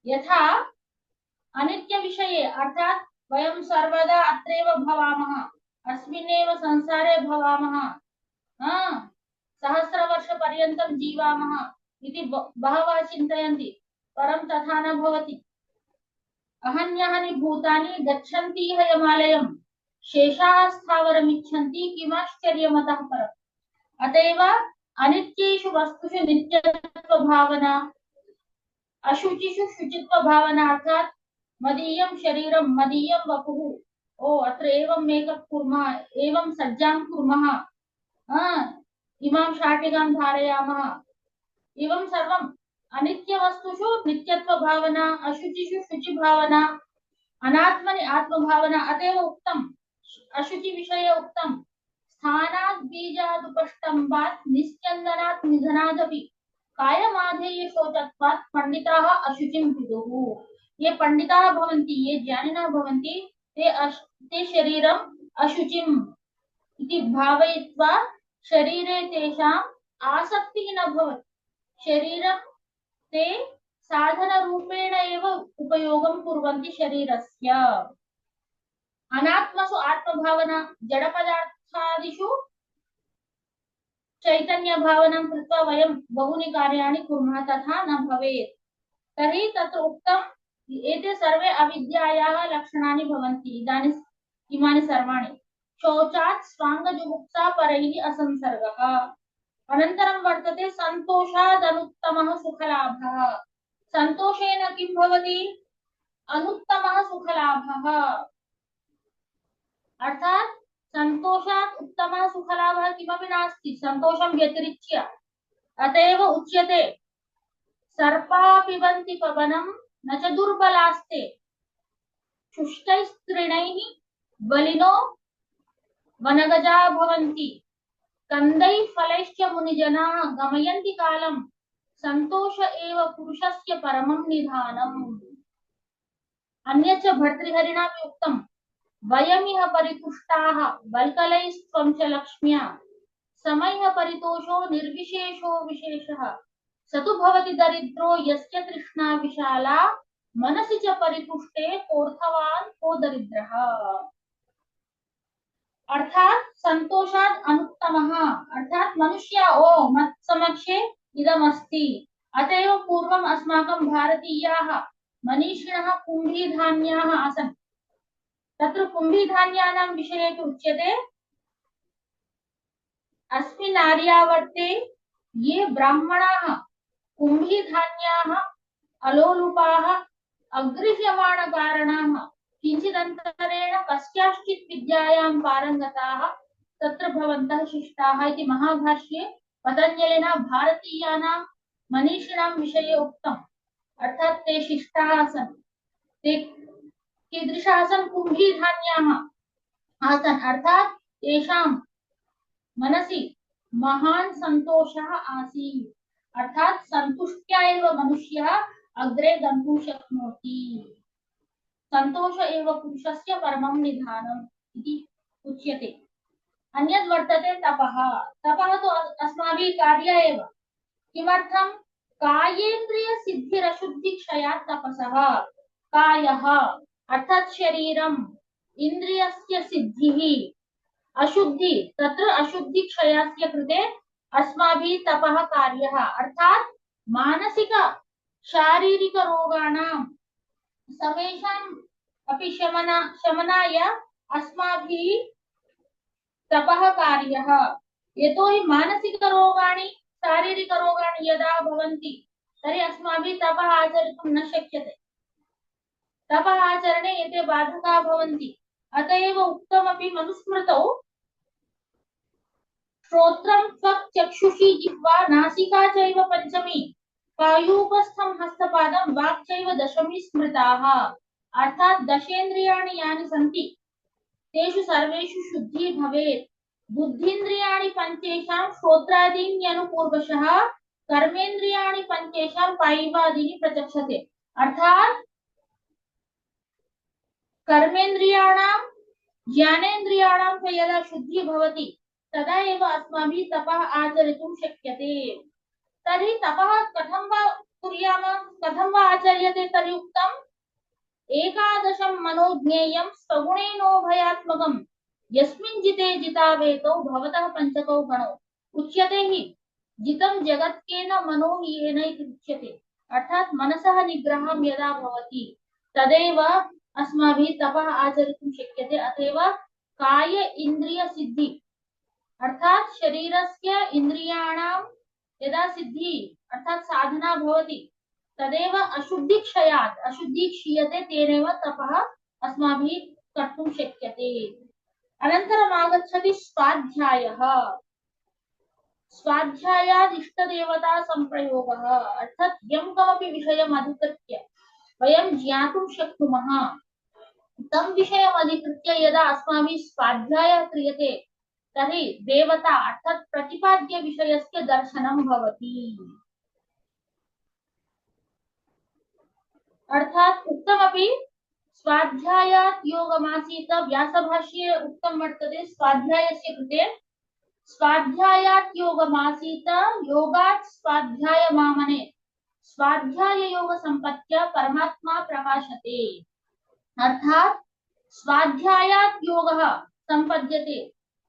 यथा अनित्य विषये अर्थात वयं सर्वदा अत्रैव भवामः, अस्मिन्नेव संसारे भवामः, सहस्रवर्षपर्यन्तं जीवामः इति बहवः चिन्तयन्ति, परं तथा न भवति। अहन्यानि भूतानि गच्छन्ति इह यमालयं, शेषाः स्थावरमिच्छन्ति किमाश्चर्यमतः परम्। अतएव अनित्येषु वस्तुषु नित्यत्व भावना, अशुचिषु शुचित्व भावना, अर्थात मदीयं शरीरं मदीयं वपुः, ओ अत्र एवं मेकअप कुर्मः, एवं सज्जां कुर्मः, इमां शाटिकां धारयामः, एवं सर्वम् अनित्य वस्तुषु नित्यत्व भावना, अशुचिषु शुचि भावना, अनात्मनि आत्म भावना। अतएव उक्तम् अशुचि विषये उक्तम् स्थानात् बीजादुपष्टम्बात् निस्यन्दनात् निधनादपि कायमाधेय शोचत्वात् पंडिताः अशुचिं विदुः। ये पंडिताः भवन्ति, ये ज्ञानिनः भवन्ति, ते शरीरम् अशुचिम् इति भावयित्वा शरीरे तेषाम् आसक्तिः न भवति, शरीरं ते साधनरूपेण एव उपयोगं कुर्वन्ति शरीरस्य। अनात्मसु आत्मभावना, जडपदार्थादिषु चैतन्य भावनां कृत्वा वयं बहूनि कार्याणि कुर्मः, तथा न भवेत्। तर्हि तत्र उक्तम् एते सर्वे अविद्यायाः लक्षणानि भवन्ति। इमानि सर्वाणि शौचात् स्वाङ्गजुगुप्सा परैः असंसर्गः। अनन्तरं वर्तते सन्तोषादनुत्तमः सुखलाभः। सन्तोषेण किं भवति, अनुत्तमः सुखलाभः, अर्थात संतोषात् उत्तमः सुखलाभः किमपि नास्ति, सन्तोषं व्यतिरिच्य। अतएव उच्यते सर्पा पिबन्ति पवनं न च दुर्बलास्ते, शुष्कैस्तृणैः बलिनो वनगजा भवन्ति, कंदैः फलैश्च मुनिजनाः गमयन्ति कालं, संतोष एव पुरुषस्य परमं निधानम्। अन्यच्च भर्तृहरिणा उक्तम् वयमिह परितुष्टाः बल्कलैस्त्वं च लक्ष्म्या, समयः परितोषो निर्विशेषो विशेषः, स तु भवति दरिद्रो यस्य तृष्णा विशाला, मनसि च परितुष्टे कोऽर्थवान् को दरिद्रः। अर्थात संतोषात् अनुत्तमः अर्थात मनुष्य ओ मत्समक्षे इदमस्ति अतएव पूर्वम् अस्माकं भारतीयाः मनीषिणः कुम्भीधान्याः आसन् तत्र कुम्भीधान्यानां विषये तु उच्यते अस्मिन् आर्यावर्ते ये ब्राह्मणाः कुम्भीधान्याः अलोलुपाः अगृह्यमाणकारणाः किञ्चिदन्तरेण कस्याश्चित् विद्यायां पारङ्गताः तत्र भवन्तः शिष्टाः इति महाभाष्ये पतञ्जलिना भारतीयानां मनीषिणां विषये उक्तम् अर्थात् ते शिष्टाः आसन् ते कीदृशाः आसन् कुम्भीधान्याः आसन् अर्थात् तेषां मनसि महान् सन्तोषः आसीत् अर्थात् सन्तुष्ट्या एव मनुष्यः अग्रे गन्तुं शक्नोति सन्तोष एव पुरुषस्य परमं निधानम् इति उच्यते अन्यद् वर्तते तपः तपः तु अस्माभिः कार्य एव किमर्थं कायेन्द्रिय सिद्धिरशुद्धिक्षयात् तपसः कायः अर्थात् शरीरम् इन्द्रियस्य सिद्धिः अशुद्धि तत्र अशुद्धि क्षयस्य कृते अस्माभिः तपः कार्यः अर्थात् मानसिक शारीरिक रोगाणां समेषाम् अपि शमनाय अस्माभिः तपः कार्यः यतोहि मानसिक रोगाणि शारीरिक रोगाणि यदा भवन्ति तर्हि अस्माभिः तपः आचरितुं न शक्यते तपः आचरणे एते बाधकाः भवन्ति अत एव उक्तमपि मनुस्मृतौ श्रोत्रं त्वक् चक्षुषी जिह्वा नासिका चैव पंचमी पायूपस्थं हस्तपादं वाक् चैव दशमी स्मृताः अर्थात् दशेन्द्रियाणि यानि सन्ति तेषु सर्वेषु शुद्धि भवेत् बुद्धीन्द्रियाणि पञ्चेषां श्रोत्रादीन्यनुपूर्वशः कर्मेन्द्रियाणि पञ्चेषां पायिवादीनि प्रचक्षते अर्थात् कर्मेन्द्रियाणां ज्ञानेन्द्रियाणां च यदा शुद्धि भवति तदा एव अस्माभिः तपः आचरितुं शक्यते तर्हि तपः कथं वा कुर्यामः कथं वा आचर्यते तर्हि उक्तम् एकादशं मनोज्ञेयं स्वगुणेनोभयात्मकं यस्मिन् जिते जितावेतौ भवतः पञ्चकौ गणौ उच्यते हि जितं जगत्केन मनो हि येन इति उच्यते अर्थात् मनसः निग्रहं यदा भवति तदेव अस्माभिः तपः आचरितुं शक्यते अतएव काय इन्द्रिय सिद्धि अर्थात शरीरस्य इन्द्रियाणां यदा सिद्धि अर्थात साधना भवति तदेव अशुद्धि क्षयात् अशुद्धि क्षीयते तेनैव तपः अस्माभिः कर्तुं शक्यते अनन्तरम् आगच्छति स्वाध्यायः स्वाध्यायात् इष्टदेवता संप्रयोगः अर्थात यं कमपि विषयम् अधिकृत्य वयं ज्ञातुं शक्नुमः तं विषयम् अधिकृत्य यदा अस्माभिः स्वाध्यायः क्रियते तर्हि देवता अर्थात प्रतिपाद्य विषयस्य दर्शनं भवति अर्थात उक्तमपि स्वाध्यायात् योगमासीत व्यासभाष्ये उक्तं वर्तते स्वाध्यायस्य कृते स्वाध्यायात् योगमासीत योगात् स्वाध्यायमामने स्वाध्याय योग संपत्त्या परमात्मा प्रकाशते अर्थात स्वाध्यायात् योगः संपद्यते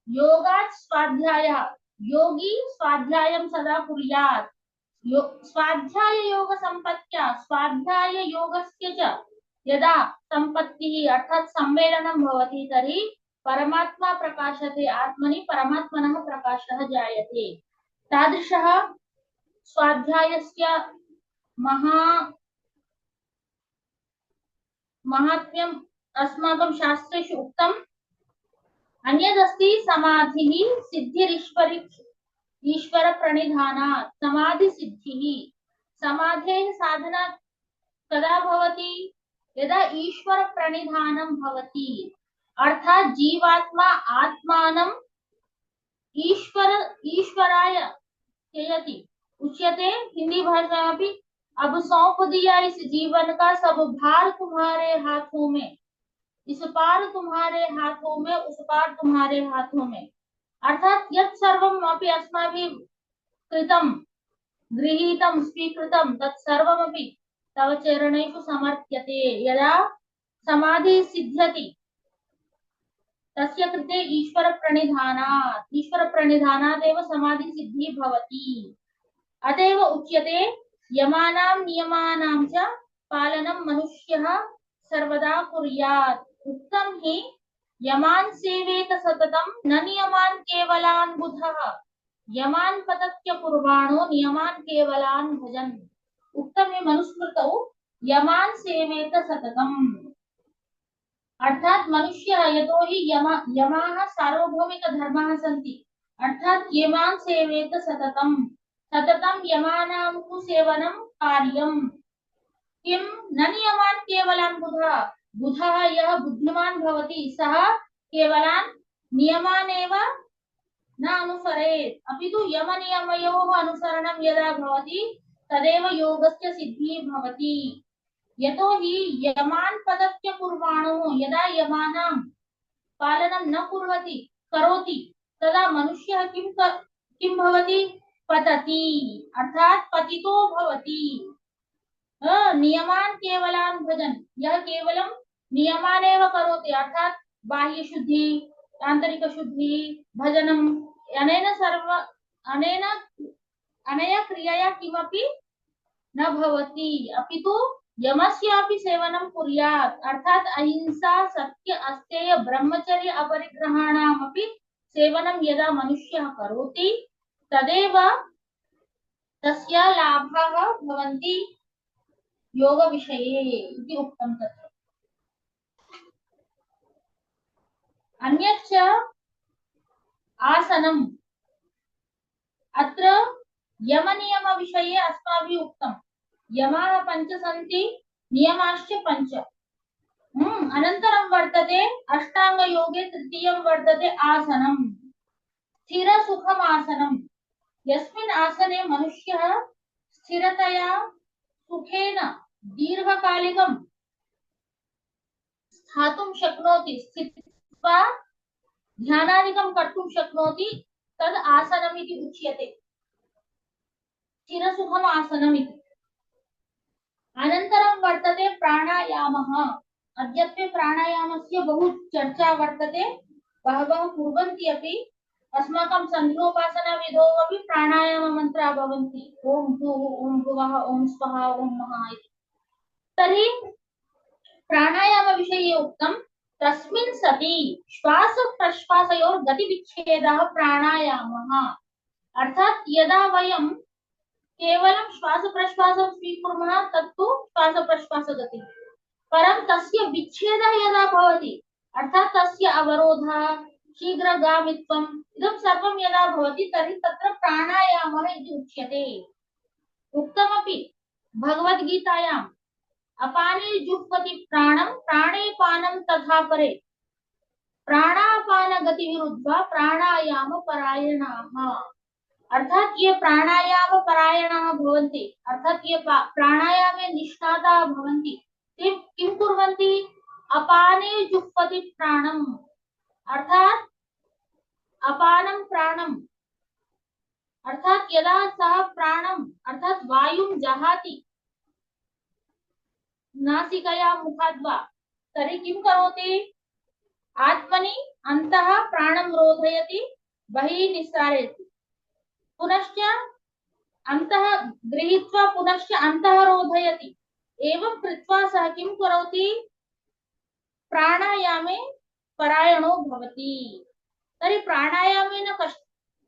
योगात् स्वाध्यायः योगी स्वाध्यायं सदा कुर्यात् स्वाध्याय योग संपत्त्या स्वाध्याय योगस्य च यदा संपत्तिः अर्थात सम्मेलनं भवति तर्हि परमात्मा प्रकाशते आत्मनि परमात्मनः प्रकाशः जायते तादृशः स्वाध्यायस्य महात्म्यम् अस्माकं शास्त्रेषु उक्तम् अन्यदस्ति समाधिः ईश्वर प्रणिधानात् समाधि सिद्धिः समाधेः साधना कदा भवति यदा ईश्वर प्रणिधानं भवति अर्थात जीवात्मा आत्मानं ईश्वराय त्यजति उच्यते हिंदी भाषा में भी अब सौंप दिया इस जीवन का सब भार तुम्हारे हाथों में इस पार तुम्हारे हाथों में उस पार तुम्हारे हाथों में अर्थात यत् सर्वम् अपि अस्माभिः कृतं गृहीतं स्वीकृतं तत् सर्वमपि तव चरणेषु समर्प्यते यदा समाधि सिद्ध्यति तस्य कृते ईश्वर प्रणिधानादेव समाधि सिद्धि भवति। अतएव उच्यते यमानां नियमानां च पालनं मनुष्यः सर्वदा कुर्यात्। उक्तं हि यमान् सेवेत सततं न नियमान् केवलान् बुधः यमान् पतत्य कुर्वाणो नियमान् केवलान् भजन्। उक्तं हि मनुस्मृतौ यमान् सेवेत सततम्। अर्थात मनुष्य यतो हि यमाः सार्वभौमिक धर्माः सन्ति। अर्थात यमान् सेवेत सततं सततं यमानां तु सेवनं कार्यम्। किं न नियमान् केवलान् बुधः यः बुद्धिमान् भवति सः केवलान् नियमान् एव न अनुसरेत् अपितु यम नियमयोः अनुसरणं यदा भवति तदेव योगस्य सिद्धिः भवति। यतो हि यमान् पतत्य कुर्वाणो यदा यमानां पालनं न करोति तदा मनुष्यः किं भवति पतति अर्थात पतितो भवति। नियमान् केवलान् भजन् यह केवलं नियमान् एव करोति अर्थात बाह्य शुद्धि आंतरिक शुद्धि भजनम् अनेन क्रियया किमपि न भवति अपितु यमस्यापि सेवनं कुर्यात् अर्थात अहिंसा सत्य अस्तेय ब्रह्मचर्य अपरिग्रहाणामपि सेवनं यदा मनुष्यः करोति तदेव तस्य लाभाः भवन्ति योग विषये इति उक्तं तत्र। अन्यच्च आसनम् अत्र यम नियम विषये अस्माभिः उक्तं यमाः पञ्च सन्ति नियमाश्च पञ्च। अनन्तरं वर्तते अष्टांग योगे तृतीयं वर्तते आसनं स्थिर सुखम आसनं यस्मिन् आसने मनुष्यः स्थिरतया सुखेन दीर्घकालिकं स्थातुं शक्नोति स्थित्वा ध्यानादिकं कर्तुं शक्नोति तद् आसनमिति उच्यते स्थिर सुखम आसनमिति। अनन्तरं वर्तते प्राणायामः। अद्यत्वे प्राणायामस्य बहु चर्चा वर्तते बहवः कुर्वन्ति अपि। अस्माकं सन्ध्योपासना विधौ अपि प्राणायाम मन्त्राः भवन्ति ओम भूः ओम भुवः ओम स्वः ओम महः इति। तर्हि प्राणायाम विषये उक्तं तस्मिन् सति श्वास प्रश्वासयोर् गतिविच्छेदः प्राणायामः अर्थात यदा वयं केवलं श्वास प्रश्वासं स्वीकुर्मः तत्तु श्वास प्रश्वास गतिः परं तस्य विच्छेदः यदा भवति अर्थात तस्य अवरोधः शीघ्रगामित्वम् इदं सर्वं यदा भवति तर्हि तत्र प्राणायामः इति उच्यते। उक्तमपि भगवद्गीतायाम् अपाने जुह्वति प्राणं प्राणे पानं तथा परे प्राणापान गति विरुद्ध प्राणायाम परायणाः अर्थात ये प्राणायाम परायणाः भवन्ति अर्थात ये प्राणायामे निष्णाताः भवन्ति ते किं कुर्वन्ति अपाने जुह्वति प्राणम् अर्थात अपानं प्राणम् अर्थात यदा सः प्राणम् अर्थात वायुं जहाति नासिकया मुखाद्वा तर्हि किं करोति आत्मनि अन्तः प्राणं रोधयति बहिः निस्सारयति पुनश्च अन्तः गृहीत्वा पुनश्च अन्तः रोधयति एवं कृत्वा सः किं करोति प्राणायामे परायणो भवति। तर्हि प्राणायामेन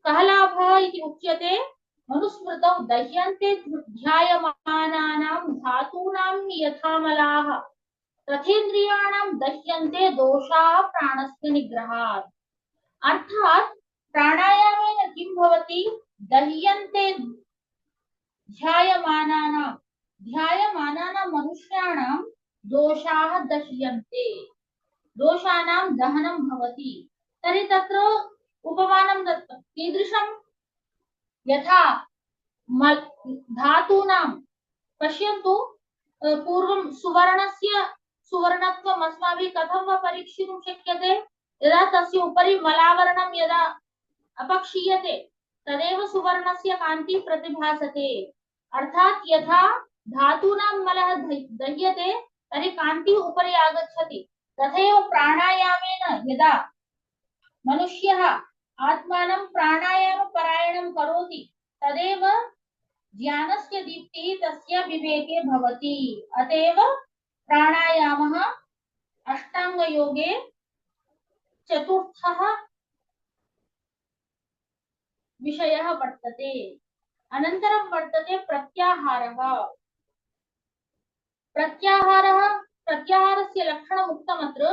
कः लाभः इति उच्यते मनुस्मृतौ दह्यन्ते ध्यायमानानां धातूनां यथा मलाः तथेन्द्रियाणां दह्यन्ते दोषाः प्राणस्य निग्रहात् अर्थात प्राणायामेन किं भवति दह्यन्ते ध्यायमानानां मनुष्याणां दोषाः दह्यन्ते दोषानां दहनं भवति। तर्हि तत्र उपमानं दत्तं कीदृशं यथा धातूनां पश्यन्तु पूर्वं सुवर्णत्वम् अस्माभिः कथं वा परीक्षितुं शक्यते यदा तस्य उपरि मलावरणं यदा अपक्षीयते तदेव सुवर्णस्य कान्तिः प्रतिभासते अर्थात यथा धातूनां मलः दह्यते तर्हि कान्तिः उपरि आगच्छति तथैव प्राणायामेन यदा मनुष्यः आत्मानं प्राणायाम परायणं करोति तदेव ज्ञानस्य दीप्तिः तस्य विवेके भवति। अतएव प्राणायामः अष्टांगयोगे चतुर्थः विषयः वर्तते। अनन्तरं वर्तते प्रत्याहारः। प्रत्याहारस्य लक्षणम् उक्तमत्र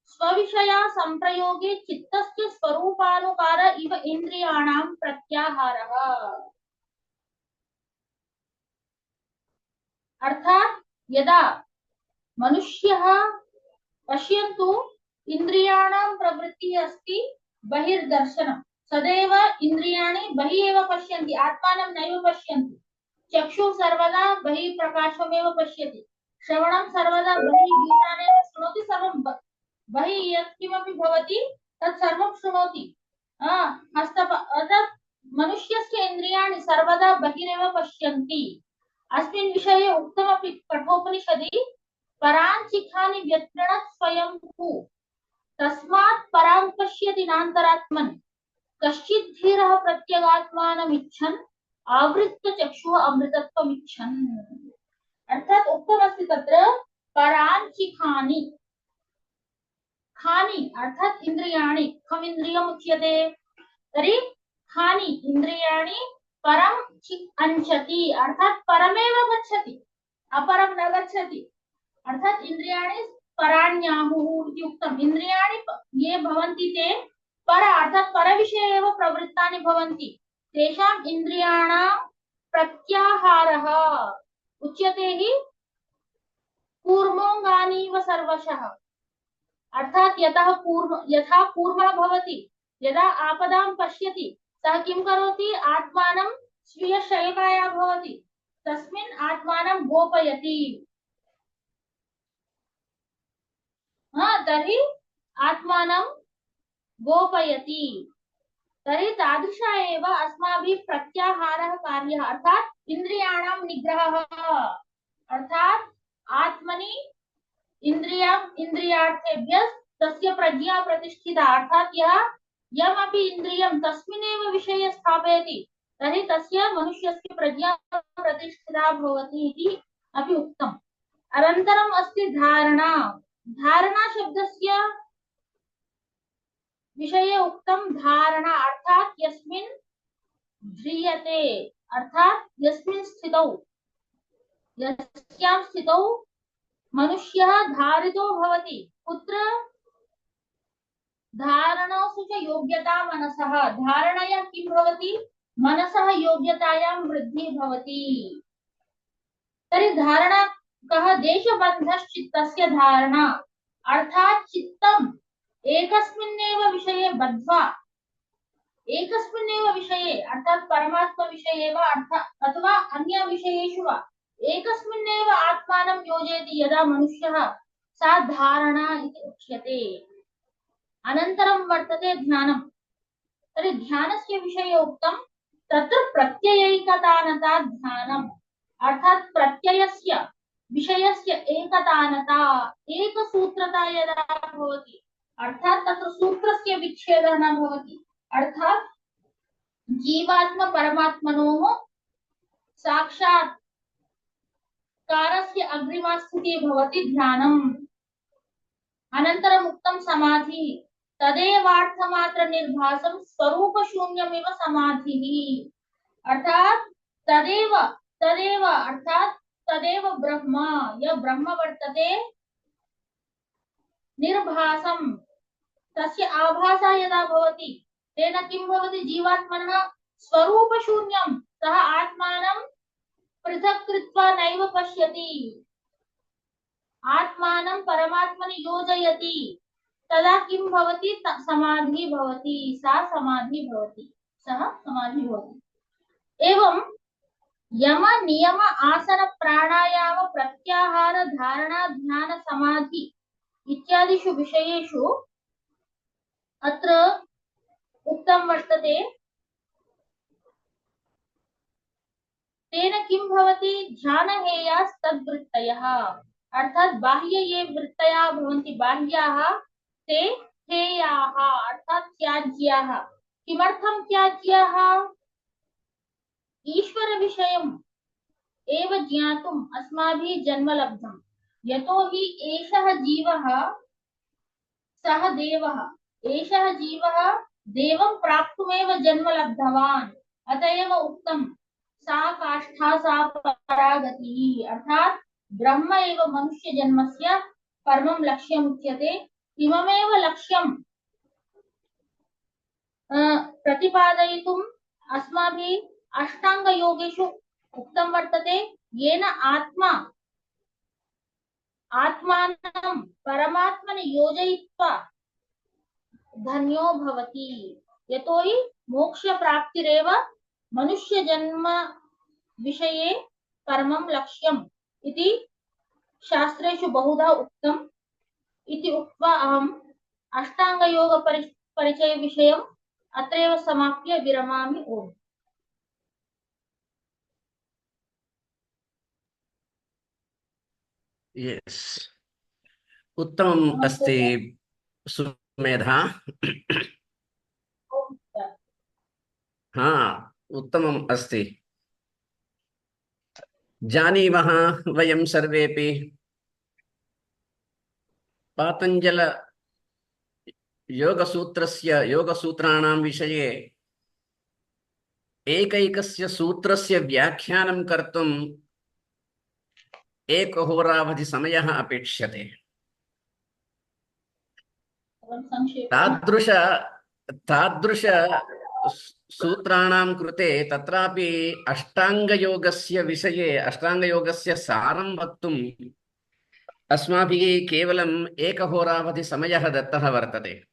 स्वविषया संप्रयोगे चित्तस्य स्वरूपानुकार इव इन्द्रियाणां प्रत्याहारः। अर्थात यदा मनुष्यः पश्यन्तु इन्द्रियाणां प्रवृत्तिः अस्ति बहिर्दर्शनं सदैव इन्द्रियाणि बहिः एव पश्यन्ति आत्मानं नैव पश्यन्ति। चक्षुः सर्वदा बहिः प्रकाशमेव पश्यति, श्रवणं सर्वदा बहिः गीतानेव शृणोति, सर्वं बहिः यत्किमपि भवति तत् सर्वं शृणोति। अर्थात् मनुष्यस्य इन्द्रियाणि सर्वदा बहिरेव पश्यन्ति। अस्मिन् विषये उक्तमपि कठोपनिषदि पराञ्चिखानि व्यक्रणत् स्वयंभू तस्मात् परां पश्यति नान्तरात्मन् कश्चित् धीरः प्रत्यगात्मानमिच्छन् आवृत्य चक्षुः अमृतत्वमिच्छन्। अर्थात उक्तमस्ति तत्र पराञ्चिखानि, खानि अर्थात इंद्रियाणि, खम् इन्द्रियम् उच्यते तर्हि खानि इन्द्रियाणि परं अंशति अर्थात परमेव गच्छति, अपरं न गच्छति। अर्थात इंद्रियाणि पराण्याहुः इति उक्तम्। इंद्रियाणि ये भवन्ति ते पर अर्थात परविषये एव प्रवृत्तानि भवन्ति। तेषाम् इन्द्रियाणां प्रत्याहारः उच्यते हि कूर्मोऽङ्गानीव सर्वशः। अर्थात यथा कूर्मः भवति यदा आपदां पश्यति सः किं करोति, आत्मानं स्वीयशयकाया भवति तस्मिन् आत्मानं गोपयति। तर्हि आत्मानं गोपयति, तर्हि तादृश एव अस्माभिः प्रत्याहारः कार्यः अर्थात इन्द्रियाणां निग्रहः। अर्थात आत्मनि इन्द्रियार्थेभ्यः तस्य प्रज्ञा प्रतिष्ठिता अर्थात यमपि इन्द्रियं तस्मिन्नेव विषये स्थापयति तर्हि तस्य मनुष्यस्य प्रज्ञा प्रतिष्ठिता भवति इति अपि उक्तम्। अनन्तरम् अस्ति धारणा। धारणा शब्दस्य विषये उक्तं धारणा अर्थात यस्मिन् ध्रियते अर्थात यस्मिन् स्थितौ यस्यां स्थितौ मनुष्यः धारितो भवति। कुत्र धारणोऽसु च योग्यता मनसः, धारणया किं भवति, मनसः योग्यतायां वृद्धिः भवति। तर्हि धारणा कः, देशबन्धश्चित्तस्य धारणा अर्थात चित्तम् एकस्मिन्नेव विषये बद्ध्वा, एकस्मिन्नेव विषये अर्थात परमात्मा विषये वा अथवा अन्य विषयेषु वा एकस्मिन्नेव आत्मानं योजयति यदा मनुष्यः सा धारणा इति उच्यते। अनन्तरं वर्तते ध्यानं। तर्हि ध्यानस्य विषये उक्तं तत्र प्रत्ययैकतानता ध्यानम् अर्थात प्रत्ययस्य विषयस्य एकतानता एकसूत्रता यदा भवति अर्थात तत्र सूत्रस्य विच्छेदः न भवति अर्थात जीवात्म परमात्मनोः साक्षात् कारस्य अग्रिमा स्थितिः भवति ध्यानम्। अनन्तरम् उक्तं समाधि तदेवार्थमात्र निर्भासं स्वरूपशून्यमिव समाधिः अर्थात तदेव अर्थात तदेव ब्रह्म, यह ब्रह्म वर्तते निर्भासं तस्य आभासः यदा भवति तेन किं भवति, जीवात्मनः स्वरूपशून्यं सः आत्मानं पृथक् कृत्वा नैव पश्यति, आत्मानं परमात्मनि योजयति तदा किं भवति, समाधि भवति, सा समाधि भवति, सः समाधि भवति। एवं यम नियम आसन प्राणायाम प्रत्याहार धारणा ध्यान समाधि इत्यादिषु विषयेषु अत्र उक्तं वर्तते। तेन किं भवति, ध्यानहेयास्तद्वृत्तयः अर्थात बाह्य ये वृत्तयः भवन्ति बाह्याः ते हेयाः अर्थात् त्याज्याः। किमर्थं त्याज्याः? ईश्वरविषयम् एव ज्ञातुम् अस्माभिः जन्म लब्धम्। यतो हि एषः जीवः सः देवः। एषः जीवः देवं प्राप्तुमेव जन्म लब्धवान्। अत एव उक्तं सा काष्ठा सा परागतिः। अर्थात् ब्रह्म एव मनुष्यजन्मस्य परमं लक्ष्यम् उच्यते। इममेव लक्ष्यं प्रतिपादयितुम् अस्माभिः अष्टाङ्गयोगेषु उक्तं वर्तते, येन आत्मानं परमात्मनि योजयित्वा धन्यो भवति। यतो हि मोक्षप्राप्तिरेव मनुष्यजन्म विषये परमं लक्ष्यम् इति शास्त्रेषु बहुधा उक्तम्। इति उक्त्वा अहम् अष्टाङ्गयोगपरिचयविषयम् अत्रैव समाप्य विरमामि। ओम्। यस, उत्तमम् अस्ति सुमेधा। हाँ, उत्तमम् अस्ति। जानीमः वयं सर्वेपि पातञ्जल योगसूत्राणां विषये एकैकस्य सूत्रस्य व्याख्यानं कर्तुम् एकहोरावधि समयः अपेक्ष्यते। तादृश सूत्राणां कृते तत्रापि अष्टाङ्गयोगस्य विषये अष्टाङ्गयोगस्य सारं वक्तुम् अस्माभिः केवलम् एकहोरावधि समयः दत्तः वर्तते।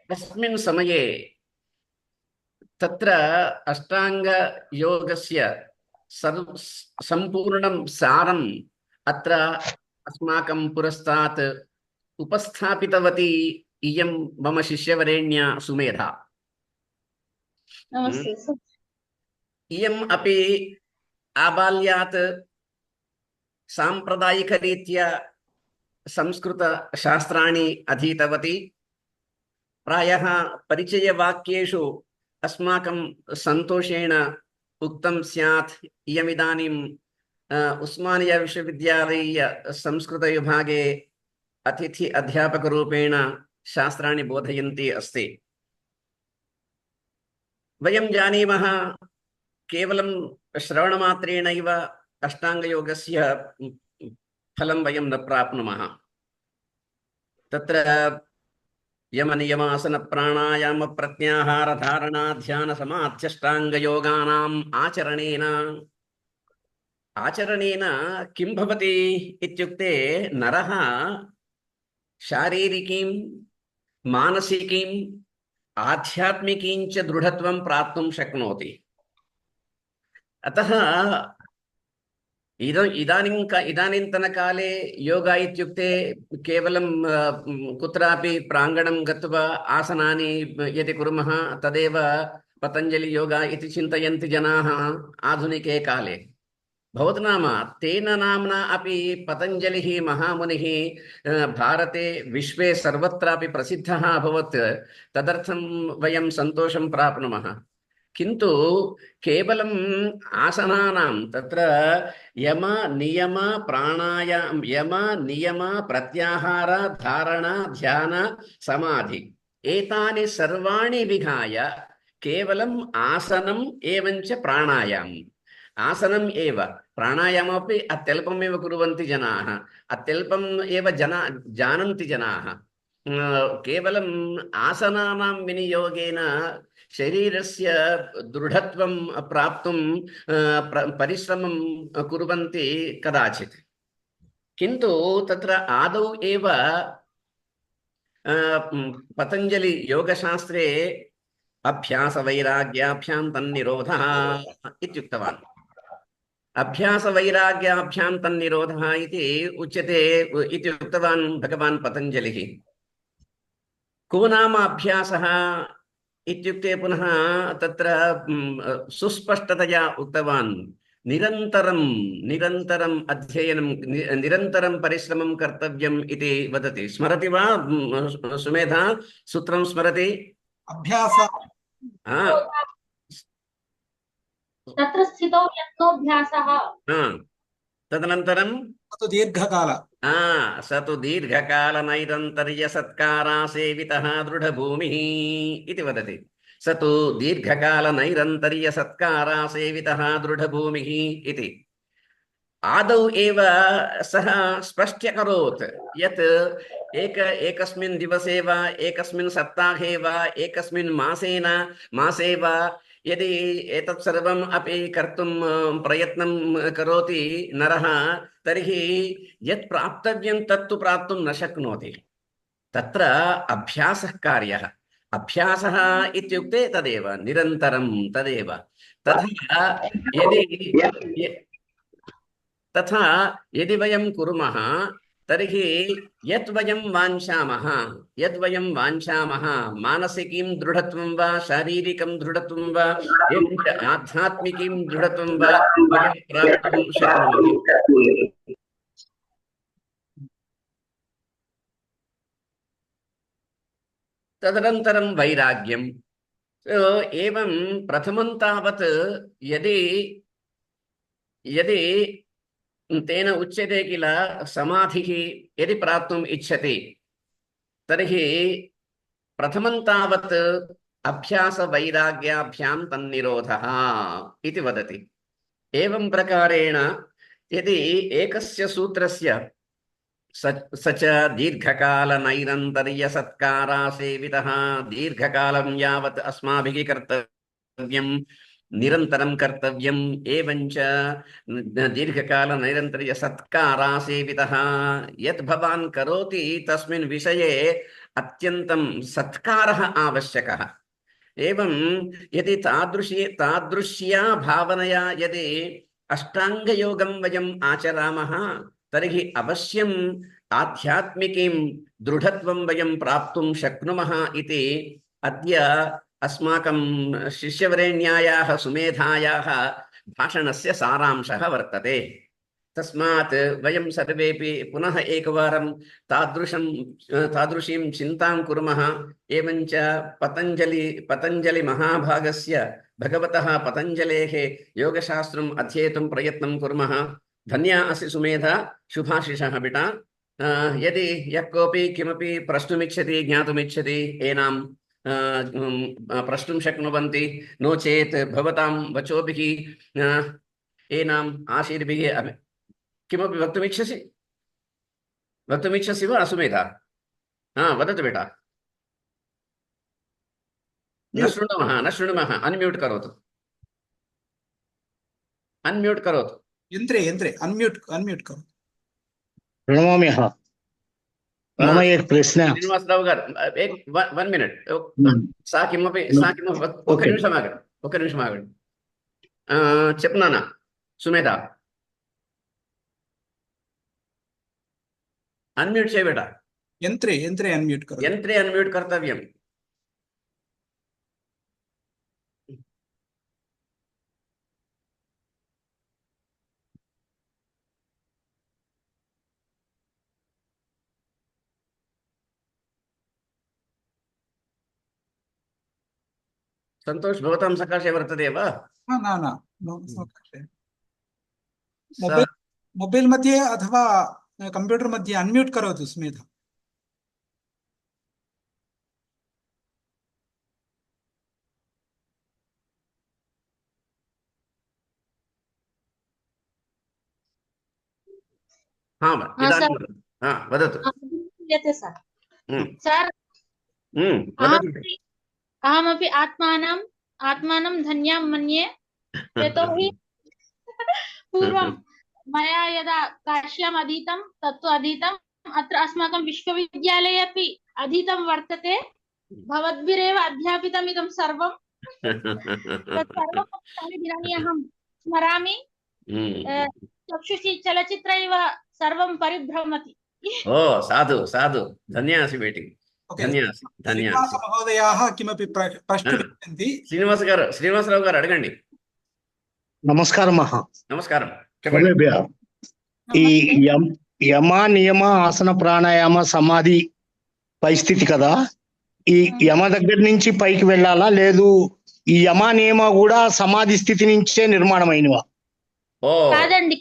तस्मिन् समये तत्र अष्टाङ्गयोगस्य सम्पूर्णं सारम् अत्र अस्माकं पुरस्तात् उपस्थापितवती इयं मम शिष्यवरेण्या सुमेधा। नमस्ते सर। इयम् अपि आबाल्यात् साम्प्रदायिकरीत्या संस्कृतशास्त्राणि अधीतवती। प्रायः परिचयवाक्येषु अस्माकं सन्तोषेण उक्तं स्यात् इयमिदानीं उस्मानिया विश्वविद्यालयीय संस्कृतविभागे अतिथि अध्यापकरूपेण शास्त्राणि बोधयन्ती अस्ति। वयं जानीमः केवलं श्रवणमात्रेणैव अष्टाङ्गयोगस्य फलं वयं न प्राप्नुमः। तत्र यमनियमासन प्राणायाम प्रत्याहार धारणा ध्यान समाध्यष्टाङ्गयोगानाम् आचरणेन किं भवति इत्युक्ते नरः शारीरिकीं मानसिकीं आध्यात्मिकीं च दृढत्वं प्राप्तुं शक्नोति। अतः इदानीन्तनकाले योगा इत्युक्ते केवलं कुत्रापि प्राङ्गणं गत्वा आसनानि यदि कुर्मः तदेव पतञ्जलि योगा इति चिन्तयन्ति जनाः आधुनिके काले। भवतु नाम तेन नाम्ना अपि पतञ्जलिः महामुनिः भारते विश्वे सर्वत्रापि प्रसिद्धः अभवत्। तदर्थं वयं सन्तोषं प्राप्नुमः। किन्तु केवलम् आसनानां तत्र यम नियम प्राणायाम यम नियम प्रत्याहार धारण ध्यान समाधि एतानि सर्वाणि विहाय केवलम् आसनम् एवञ्च प्राणायामम्। आसनम् एव प्राणायाममपि अत्यल्पमेव कुर्वन्ति जनाः, अत्यल्पम् एव जानन्ति जनाः। केवलम् आसनानां विनियोगेन शरीरस्य दृढत्वं प्राप्तुं परिश्रमं कुर्वन्ति कदाचित्। किन्तु तत्र आदौ एव पतञ्जलि योगशास्त्रे अभ्यासवैराग्याभ्यां तन्निरोधः इत्युक्तवान्। अभ्यासवैराग्याभ्यां तन्निरोधः इति उच्यते इति उक्तवान् भगवान् पतञ्जलिः। को नाम अभ्यासः इत्युक्ते पुनः तत्र सुस्पष्टतया उक्तवान्। निरन्तरं निरन्तरम् अध्ययनं निरन्तरं परिश्रमं कर्तव्यम् इति वदति। स्मरति वा सुमेधा? सूत्रं स्मरति? अभ्यास तत्र स्थितौ यत्नोऽभ्यासः। तदनन्तरं तु दीर्घकाल स तु दीर्घकालनैरन्तर्यसत्कारासेवितः दृढभूमिः इति वदति। स तु दीर्घकालनैरन्तर्यसत्कारासेवितः दृढभूमिः इति। आदौ एव सः स्पष्ट्यकरोत् यत् एकस्मिन् दिवसे वा एकस्मिन् सप्ताहे वा एकस्मिन् मासे वा यदि एतत् सर्वम् अपि कर्तुं प्रयत्नं करोति नरः, तर्हि यत् प्राप्तव्यं तत्तु प्राप्तुं न शक्नोति। तत्र अभ्यासः कार्यः। अभ्यासः इत्युक्ते तदेव, निरन्तरं तदेव। तथा यदि वयं कुर्मः तर्हि यद्वयं वाञ्छामः मानसिकीं दृढत्वं वा शारीरिकं दृढत्वं वा एवञ्च आध्यात्मिकीं दृढत्वं वा वयं प्राप्तुं शक्नुमः। तदनन्तरं वैराग्यम्। एवं प्रथमं तावत् यदि तेन उच्यते किल, समाधिः यदि प्राप्तुम् इच्छति तर्हि प्रथमं तावत् अभ्यासवैराग्याभ्यां तन्निरोधः इति वदति। एवं प्रकारेण यदि एकस्य सूत्रस्य स च दीर्घकालनैरन्तर्यसत्कारासेवितः, दीर्घकालं यावत् अस्माभिः कर्तव्यं, निरन्तरं कर्तव्यम्, एवञ्च दीर्घकालनैरन्तर्यसत्कारासेवितः। यत् भवान् करोति तस्मिन् विषये अत्यन्तं सत्कारः आवश्यकः। एवं यदि तादृश्या भावनया यदि अष्टाङ्गयोगं वयम् आचरामः तर्हि अवश्यम् आध्यात्मिकीं दृढत्वं वयं प्राप्तुं शक्नुमः इति अद्य अस्माकं शिष्यवरेण्यायाः सुमेधायाः भाषणस्य सारांशः वर्तते। तस्मात् वयं सर्वेपि पुनः एकवारं तादृशीं चिन्तां कुर्मः। एवञ्च पतञ्जलि महाभागस्य भगवतः पतञ्जलेः योगशास्त्रम् अध्येतुं प्रयत्नं कुर्मः। धन्या असि सुमेधा, शुभाशिषः बिटा। यदि यः कोऽपि किमपि प्रष्टुमिच्छति, ज्ञातुमिच्छति, एनां प्रष्टुं शक्नुवन्ति। नो चेत् भवतां वचोभिः एनाम् आशीर्भिः किमपि वक्तुमिच्छसि वा सुमेधा? वदतु बेटा। न शृणुमः। अन्म्यूट् करोतु। यन्त्रे अन्म्यूट् करोतु। प्रणमाम्यः। मम एक प्रश्न। श्रीनिवासराव गारु, एक 1 मिनिट। सा किमपि ఒక నిమిషం ఆగండి. చెప్పు నాన్న సుమేధ. अनम्यूट చేయ बेटा। यंत्रे अनम्यूट करो। यंत्रे अनम्यूट कर्तव्यम। संतोष भवतां सकाशे वर्तते वा? मोबाइल मध्ये अथवा कंप्यूटर मध्ये अनम्यूट करोतु स्मेधा। वदतु। अहमपि आत्मानं धन्यां मन्ये, यतोहि पूर्वं मया यदा काश्याम् अधीतं तत्तु अधीतम्, अत्र अस्माकं विश्वविद्यालये अपि अधीतं वर्तते। भवद्भिरेव अध्यापितम् इदं सर्वं। तत् सर्वं दिनानि अहं स्मरामि। चक्षुषि चलचित्र इव सर्वं परिभ्रमति। ओ साधु धन्यासि बेटी। धन्यवाद महोदयाः किमपि प्रश्नम् इच्छन्ति? श्रीनिवासराव गारु अडगंడి। నమస్కారం మహా. నమస్కారం, చెప్పండి. ఈ నమస్తే. యమ నియమ ఆసన ప్రాణాయామ సమాధి పరిస్థితి కదా, ఈ యమ దగ్గర నుంచి పైకి వెళ్ళాలా, లేదు ఈ యమ నియమ కూడా సమాధి స్థితి నుంచే నిర్మాణమైనవా? ఓ కాదండి,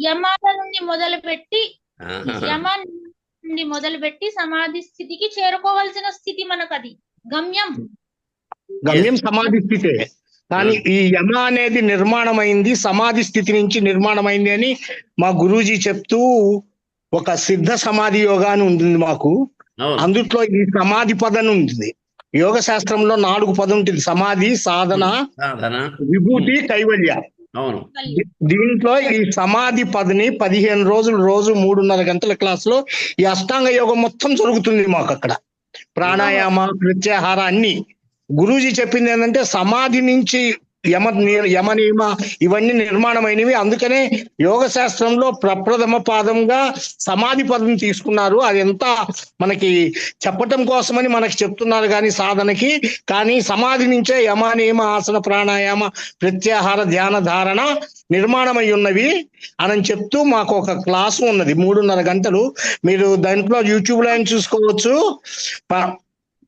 యమాల నుండి మొదలుపెట్టి ఆహా. యమ నుండి మొదలుపెట్టి సమాధి స్థితికి చేరుకోవాల్సిన స్థితి మనకు అది గమ్యం. గమ్యం సమాధి స్థితే, కానీ ఈ యమ అనేది నిర్మాణమైంది సమాధి స్థితి నుంచి నిర్మాణమైంది అని మా గురూజీ చెప్తూ ఒక సిద్ధ సమాధి యోగా అని ఉంటుంది మాకు. అవును, అందుట్లో ఈ సమాధి పదం ఉంటుంది. యోగ శాస్త్రంలో 4 పదం ఉంటుంది: సమాధి, సాధన, సాధన, విభూతి, కైవల్య. అవును. దీంట్లో ఈ సమాధి పదిని 15 రోజులు, రోజు 3.5 గంటల క్లాసులో ఈ అష్టాంగ యోగం మొత్తం జరుగుతుంది మాకు అక్కడ. ప్రాణాయామ, ప్రత్యాహార అన్ని. గురూజీ చెప్పింది ఏంటంటే సమాధి నుంచి యమ నియమ ఇవన్నీ నిర్మాణమైనవి. అందుకనే యోగ శాస్త్రంలో ప్రప్రథమ పాదంగా సమాధి పదం తీసుకున్నారు. అది ఎంత మనకి చెప్పటం కోసమని మనకి చెప్తున్నారు కానీ సాధనకి, కానీ సమాధి నుంచే యమ నియమ ఆసన ప్రాణాయామ ప్రత్యాహార ధ్యాన ధారణ నిర్మాణమై ఉన్నవి అని చెప్తూ మాకు ఒక క్లాసు ఉన్నది 3.5 గంటలు. మీరు దాంట్లో యూట్యూబ్ లో చూసుకోవచ్చు.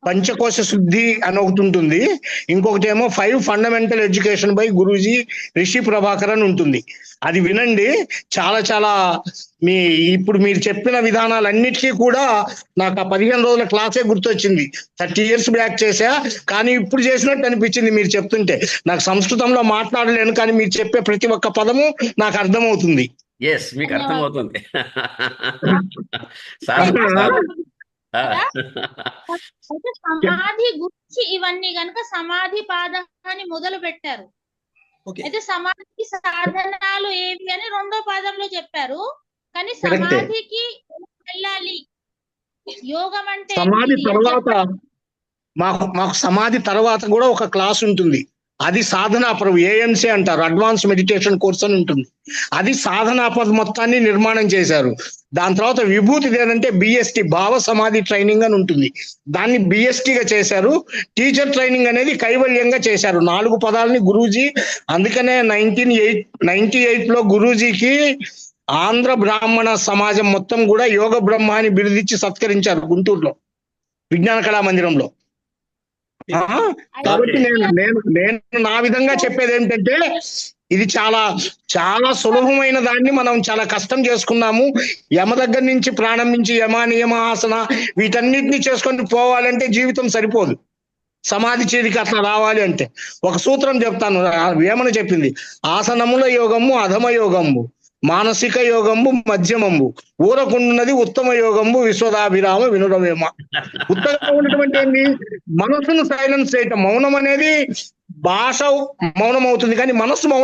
పంచకోశ శుద్ధి అని ఒకటి ఉంటుంది, ఇంకొకటి ఏమో 5 fundamental education by Guruji Rishi Prabhakar అని ఉంటుంది. అది వినండి. చాలా చాలా ఇప్పుడు మీరు చెప్పిన విధానాలన్నిటికీ కూడా నాకు ఆ 15 రోజుల క్లాసే గుర్తొచ్చింది. 30 years బ్యాక్ చేశా, కానీ ఇప్పుడు చేసినట్టు అనిపించింది మీరు చెప్తుంటే. నాకు సంస్కృతంలో మాట్లాడలేను, కానీ మీరు చెప్పే ప్రతి ఒక్క పదము నాకు అర్థమవుతుంది. ఎస్, మీకు అర్థమవుతుంది. అయితే సమాధి గురించి ఇవన్నీ గనుక సమాధి పాదాన్ని మొదలు పెట్టారు. ఓకే, అయితే సమాధికి సాధనాలు ఏవి అని 2వ పాదంలో చెప్పారు. కానీ కరెక్టే. సమాధికి వెళ్ళాలి, యోగం అంటే సమాధి ఏంటిది? తర్వాత మాకు సమాధి తర్వాత కూడా ఒక క్లాస్ ఉంటుంది. అది సాధనాపరం, AMC అంటారు, అడ్వాన్స్ మెడిటేషన్ కోర్స్ అని ఉంటుంది. అది సాధనాపద మొత్తాన్ని నిర్మాణం చేశారు. దాని తర్వాత విభూతి ఏంటంటే BST, భావ సమాధి ట్రైనింగ్ అని ఉంటుంది. దాన్ని BSTగా చేశారు. టీచర్ ట్రైనింగ్ అనేది కైవల్యంగా చేశారు. 4 పదాలని గురూజీ, అందుకనే 1998లో గురూజీకి ఆంధ్ర బ్రాహ్మణ సమాజం మొత్తం కూడా యోగ బ్రహ్మ అని బిరుదిచ్చి సత్కరించారు గుంటూరులో విజ్ఞాన కళా మందిరంలో. కాబట్టి నేను నా విధంగా చెప్పేది ఏంటంటే, ఇది చాలా చాలా సులభమైన దాన్ని మనం చాలా కష్టం చేసుకున్నాము. యమ దగ్గర నుంచి ప్రాణం నుంచి యమ నియమ ఆసన వీటన్నిటిని చేసుకొని పోవాలంటే జీవితం సరిపోదు. సమాధి చేతికి అట్లా రావాలి అంటే ఒక సూత్రం చెప్తాను. వేమన చెప్పింది: ఆసనముల యోగము అధమ యోగము, మానసిక యోగంబు మధ్యమంబు, ఊరకుండున్నది ఉత్తమ యోగంబు, విశ్వదాభిరామ వినురవేమ. ఉత్తమంగా ఉన్నటువంటి ఏంటి? మనసును సైలెన్స్ చేయటం. మౌనం అనేది భాష మౌనం అవుతుంది, కానీ మనస్సు మౌనం